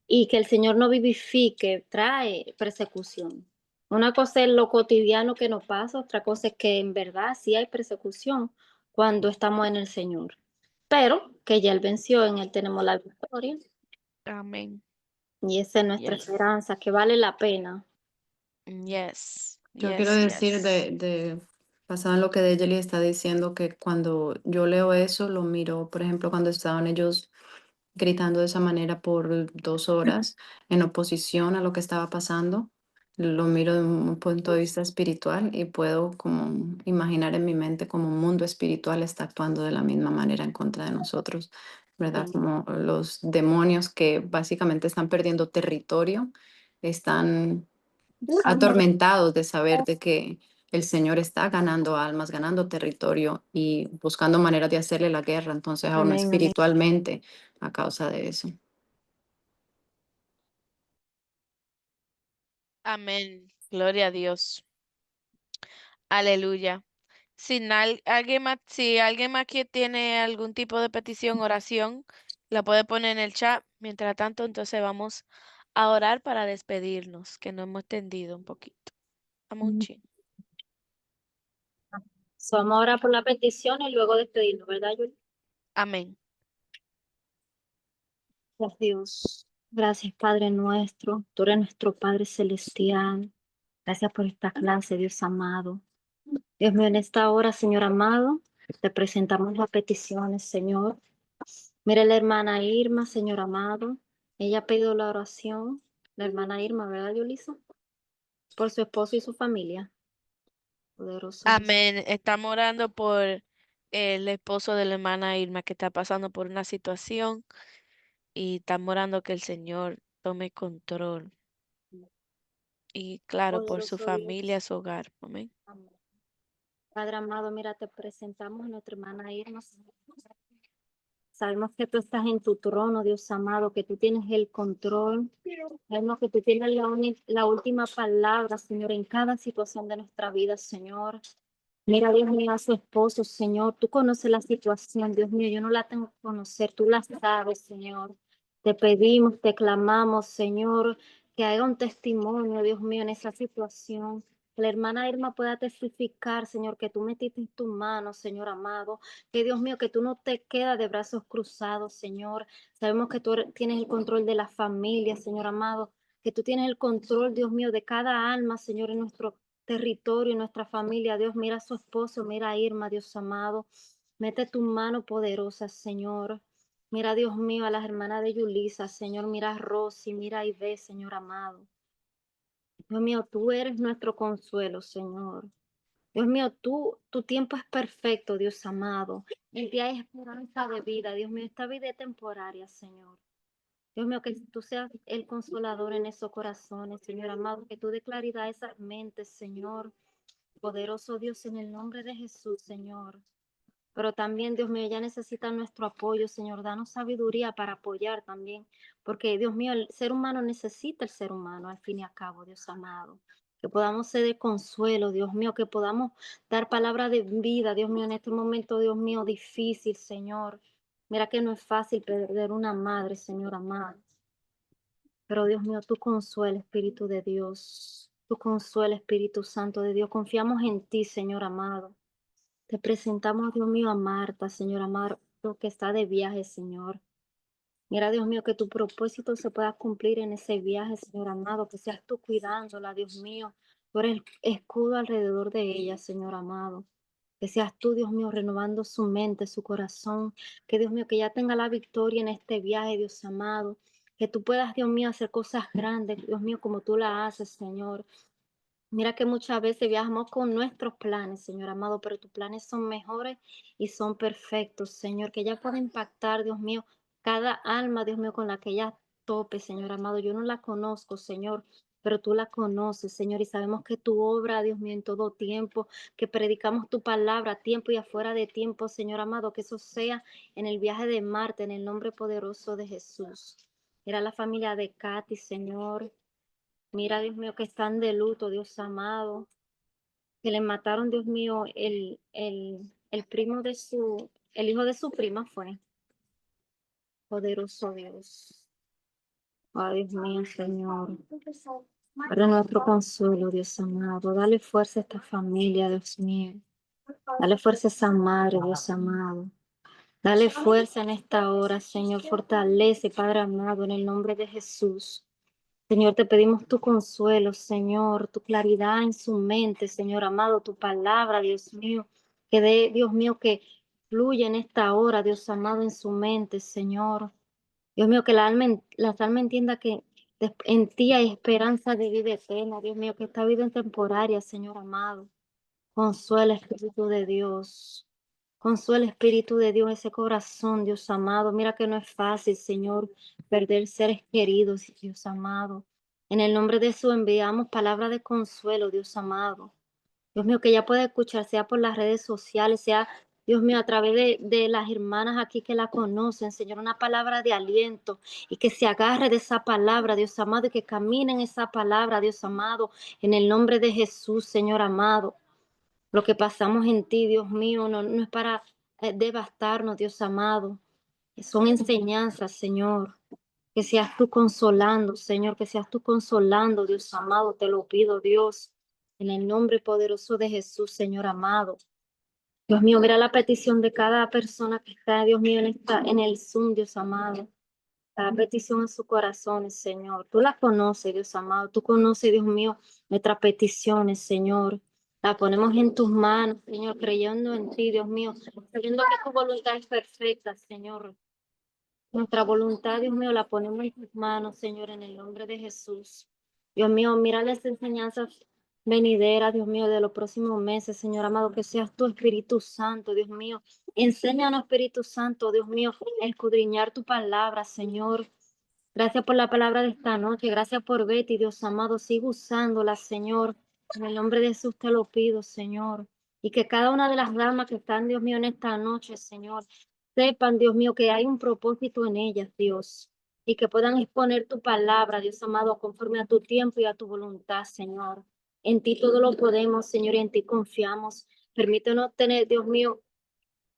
S1: y que el Señor no vivifique trae persecución. Una cosa es lo cotidiano que nos pasa, otra cosa es que en verdad sí hay persecución cuando estamos en el Señor. Pero que ya Él venció, en Él tenemos la victoria
S2: Amén.
S1: y esa es nuestra
S2: Yes.
S1: esperanza, que vale la pena.
S2: Yes.
S3: Yo quiero
S2: Yes.
S3: decir
S2: Yes.
S3: basado en lo que Dejeli está diciendo, que cuando yo leo eso, lo miro, por ejemplo, cuando estaban ellos gritando de esa manera por 2 horas en oposición a lo que estaba pasando, lo miro de un punto de vista espiritual y puedo como imaginar en mi mente como un mundo espiritual está actuando de la misma manera en contra de nosotros, ¿verdad?
S1: Sí.
S3: Como los demonios que básicamente están perdiendo territorio, están atormentados de saber de que el Señor está ganando almas, ganando territorio y buscando maneras de hacerle la guerra, entonces a uno
S5: amén, amén.
S3: espiritualmente a causa de eso.
S2: Amén. Gloria a Dios. Aleluya. Si alguien más que tiene algún tipo de petición, oración, la puede poner en el chat. Mientras tanto, entonces vamos a orar para despedirnos, que nos hemos tendido un poquito. Amuchi.
S1: Vamos a orar por la petición y luego despedirnos, ¿verdad, Yuli?
S2: Amén.
S1: Gracias, Dios. Gracias, Padre nuestro. Tú eres nuestro Padre celestial. Gracias por esta clase, Dios amado. Dios mío, en esta hora, Señor amado, te presentamos las peticiones, Señor. Mira la hermana Irma, Señor amado. Ella ha pedido la oración. La hermana Irma, ¿verdad, Yulisa? Por su esposo y su familia. Poderoso Dios.
S2: Amén. Estamos orando por el esposo de la hermana Irma que está pasando por una situación y estamos orando que el Señor tome control. Y claro, por su
S1: Poderoso
S2: familia,
S1: Dios.
S2: su hogar. Amén.
S1: Amén. Padre amado, mira, te presentamos a nuestra hermana Irma. Sabemos que tú estás en tu trono, Dios amado, que tú tienes el control. Sabemos que tú tienes la última palabra, Señor, en cada situación de nuestra vida, Señor. Mira, Dios mío, a su esposo, Señor. Tú conoces la situación, Dios mío. Yo no la tengo que conocer, tú la sabes, Señor. Te pedimos, te clamamos, Señor, que haga un testimonio, Dios mío, en esa situación. Que la hermana Irma pueda testificar, Señor, que tú metiste en tu mano, Señor amado. Que Dios mío, que tú no te quedas de brazos cruzados, Señor. Sabemos que tú tienes el control de la familia, Señor amado. Que tú tienes el control, Dios mío, de cada alma, Señor, en nuestro territorio, nuestra familia. Dios, mira a su esposo, mira a Irma, Dios amado. Mete tu mano poderosa, Señor. Mira, Dios mío, a las hermanas de Yulisa, Señor. Mira a Rosy, mira a Ibe, Señor amado. Dios mío, tú eres nuestro consuelo, Señor. Dios mío, tu tiempo es perfecto, Dios amado. En ti hay esperanza de vida, Dios mío. Esta vida es temporaria, Señor. Dios mío, que tú seas el consolador en esos corazones, Señor amado. Que tú dé claridad a esas mentes, Señor. Poderoso Dios, en el nombre de Jesús, Señor. Pero también, Dios mío, ella necesita nuestro apoyo, Señor. Danos sabiduría para apoyar también. Porque, Dios mío, el ser humano necesita el ser humano, al fin y al cabo, Dios amado. Que podamos ser de consuelo, Dios mío, que podamos dar palabra de vida, Dios mío, en este momento, Dios mío, difícil, Señor. Mira que no es fácil perder una madre, Señor amado. Pero Dios mío, tú consuela, Espíritu de Dios. Tú consuela, Espíritu Santo de Dios. Confiamos en ti, Señor amado. Te presentamos, Dios mío, a Marta, Señor amado, que está de viaje, Señor. Mira, Dios mío, que tu propósito se pueda cumplir en ese viaje, Señor amado. Que seas tú cuidándola, Dios mío. Tú eres el escudo alrededor de ella, Señor amado. Que seas tú, Dios mío, renovando su mente, su corazón. Que Dios mío, que ya tenga la victoria en este viaje, Dios amado. Que tú puedas, Dios mío, hacer cosas grandes, Dios mío, como tú la haces, Señor. Mira que muchas veces viajamos con nuestros planes, Señor amado, pero tus planes son mejores y son perfectos, Señor. Que ella pueda impactar, Dios mío, cada alma, Dios mío, con la que ella tope, Señor amado. Yo no la conozco, Señor, pero tú la conoces, Señor, y sabemos que tu obra, Dios mío, en todo tiempo, que predicamos tu palabra a tiempo y afuera de tiempo, Señor amado, que eso sea en el viaje de Marte, en el nombre poderoso de Jesús. Mira la familia de Katy, Señor. Mira, Dios mío, que están de luto, Dios amado, que le mataron, Dios mío, el primo de el hijo de su prima fue. Poderoso Dios. Ay, Dios mío, Señor. Para nuestro consuelo, Dios amado. Dale fuerza a esta familia, Dios mío. Dale fuerza a esa madre, Dios amado. Dale fuerza en esta hora, Señor. Fortalece, Padre amado, en el nombre de Jesús. Señor, te pedimos tu consuelo, Señor, tu claridad en su mente, Señor amado, tu palabra, Dios mío, que dé, Dios mío, que fluya en esta hora, Dios amado, en su mente, Señor. Dios mío, que las almas entienda que en ti hay esperanza de vida eterna, Dios mío, que esta vida es temporaria, Señor amado. Consuela, Espíritu de Dios. Consuela, Espíritu de Dios, ese corazón, Dios amado. Mira que no es fácil, Señor, perder seres queridos, Dios amado. En el nombre de Jesús enviamos palabra de consuelo, Dios amado. Dios mío, que ella pueda escuchar, sea por las redes sociales, sea, Dios mío, a través de las hermanas aquí que la conocen, Señor, una palabra de aliento y que se agarre de esa palabra, Dios amado, y que camine en esa palabra, Dios amado, en el nombre de Jesús, Señor amado. Lo que pasamos en ti, Dios mío, no es para devastarnos, Dios amado. Son enseñanzas, Señor. Que seas tú consolando, Señor, que seas tú consolando, Dios amado, te lo pido, Dios. En el nombre poderoso de Jesús, Señor amado. Dios mío, mira la petición de cada persona que está, Dios mío, en el Zoom, Dios amado. Cada petición en su corazón, Señor. Tú la conoces, Dios amado. Tú conoces, Dios mío, nuestras peticiones, Señor. La ponemos en tus manos, Señor, creyendo en ti, Dios mío. Creyendo que tu voluntad es perfecta, Señor. Nuestra voluntad, Dios mío, la ponemos en tus manos, Señor, en el nombre de Jesús. Dios mío, mira las enseñanzas venideras, Dios mío, de los próximos meses, Señor amado, que seas tu Espíritu Santo, Dios mío. Enséñanos, Espíritu Santo, Dios mío, a escudriñar tu palabra, Señor. Gracias por la palabra de esta noche. Gracias por Betty, Dios amado. Sigue usándola, Señor. En el nombre de Jesús te lo pido, Señor. Y que cada una de las damas que están, Dios mío, en esta noche, Señor, sepan, Dios mío, que hay un propósito en ellas, Dios. Y que puedan exponer tu palabra, Dios amado, conforme a tu tiempo y a tu voluntad, Señor. En ti todo lo podemos, Señor, y en ti confiamos. Permítenos tener, Dios mío,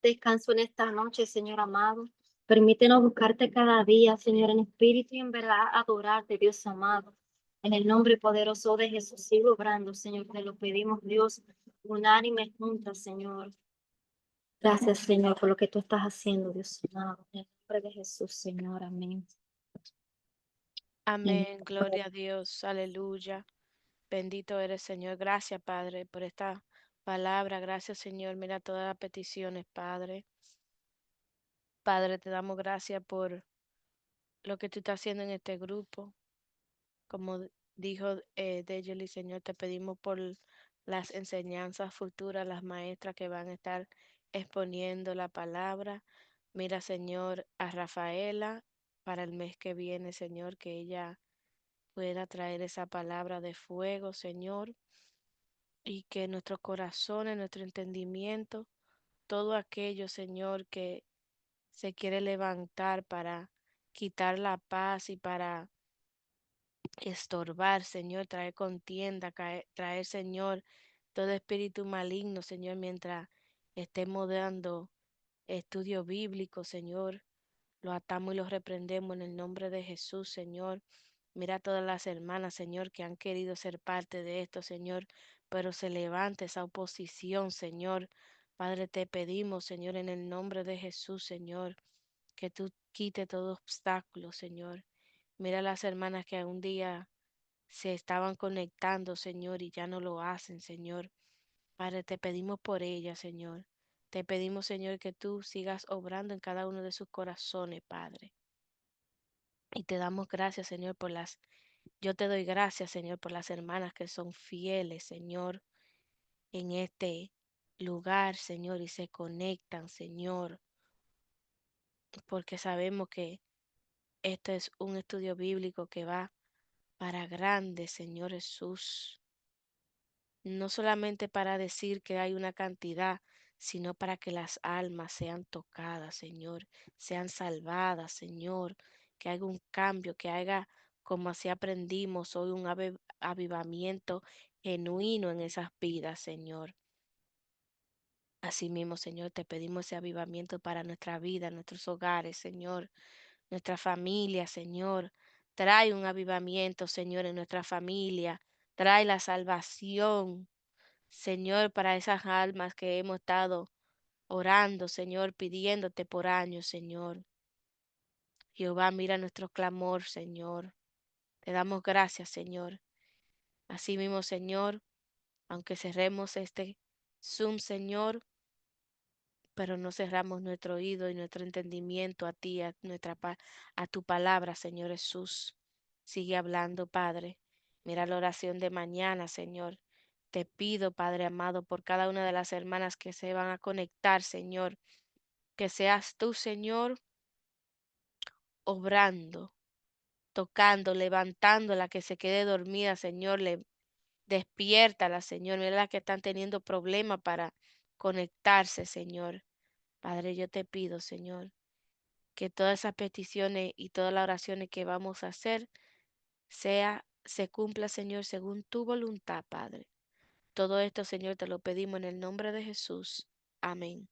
S1: descanso en esta noche, Señor amado. Permítenos buscarte cada día, Señor, en espíritu y en verdad, adorarte, Dios amado. En el nombre poderoso de Jesús, sigo obrando, Señor, te lo pedimos, Dios, unánime juntas, Señor. Gracias, Señor, por lo que tú estás haciendo, Dios amado. En el nombre de Jesús, Señor, amén.
S2: Amén, gloria a Dios, aleluya. Bendito eres, Señor. Gracias, Padre, por esta palabra. Gracias, Señor. Mira todas las peticiones, Padre. Padre, te damos gracias por lo que tú estás haciendo en este grupo. Como dijo Dejeli, Señor, te pedimos por las enseñanzas futuras, las maestras que van a estar exponiendo la palabra. Mira, Señor, a Rafaela para el mes que viene, Señor, que ella pueda traer esa palabra de fuego, Señor, y que nuestros corazones, nuestro entendimiento, todo aquello, Señor, que se quiere levantar para quitar la paz y para estorbar, Señor, traer contienda, traer, Señor, todo espíritu maligno, Señor, mientras estemos dando estudio bíblico, Señor, lo atamos y lo reprendemos en el nombre de Jesús, Señor. Mira a todas las hermanas, Señor, que han querido ser parte de esto, Señor, pero se levanta esa oposición, Señor. Padre, te pedimos, Señor, en el nombre de Jesús, Señor, que tú quite todo obstáculo, Señor. Mira a las hermanas que un día se estaban conectando, Señor, y ya no lo hacen, Señor. Padre, te pedimos por ellas, Señor. Te pedimos, Señor, que tú sigas obrando en cada uno de sus corazones, Padre. Y te damos gracias, Señor, yo te doy gracias, Señor, por las hermanas que son fieles, Señor, en este lugar, Señor, y se conectan, Señor, porque sabemos que esto es un estudio bíblico que va para grandes, Señor Jesús. No solamente para decir que hay una cantidad, sino para que las almas sean tocadas, Señor, sean salvadas, Señor, que haga un cambio, que haga como así aprendimos hoy un avivamiento genuino en esas vidas, Señor. Asimismo, Señor, te pedimos ese avivamiento para nuestra vida, nuestros hogares, Señor, nuestra familia, Señor. Trae un avivamiento, Señor, en nuestra familia. Trae la salvación, Señor, para esas almas que hemos estado orando, Señor, pidiéndote por años, Señor. Jehová, mira nuestro clamor, Señor. Te damos gracias, Señor. Así mismo, Señor, aunque cerremos este Zoom, Señor, pero no cerramos nuestro oído y nuestro entendimiento a ti, a tu palabra, Señor Jesús. Sigue hablando, Padre. Mira la oración de mañana, Señor. Te pido, Padre amado, por cada una de las hermanas que se van a conectar, Señor, que seas tú, Señor, obrando, tocando, levantando la que se quede dormida, Señor, despiértala, Señor. Mira las que están teniendo problemas para conectarse, Señor. Padre, yo te pido, Señor, que todas esas peticiones y todas las oraciones que vamos a hacer se cumpla, Señor, según tu voluntad, Padre. Todo esto, Señor, te lo pedimos en el nombre de Jesús. Amén.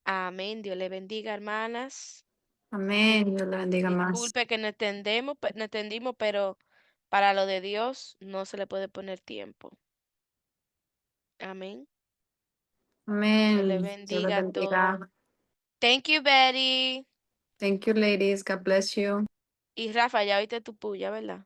S2: Amén. Dios le bendiga, hermanas.
S3: Amén. Dios la bendiga más.
S2: Disculpe que no entendimos, pero Para lo de Dios no se le puede poner tiempo. Amén. Dios le
S3: Amén. Dios les
S2: bendiga a
S3: bendiga.
S2: todos. Thank you, Betty.
S3: Thank you, ladies. God bless you.
S2: Y Rafa, ya oíste tu puya, ¿verdad?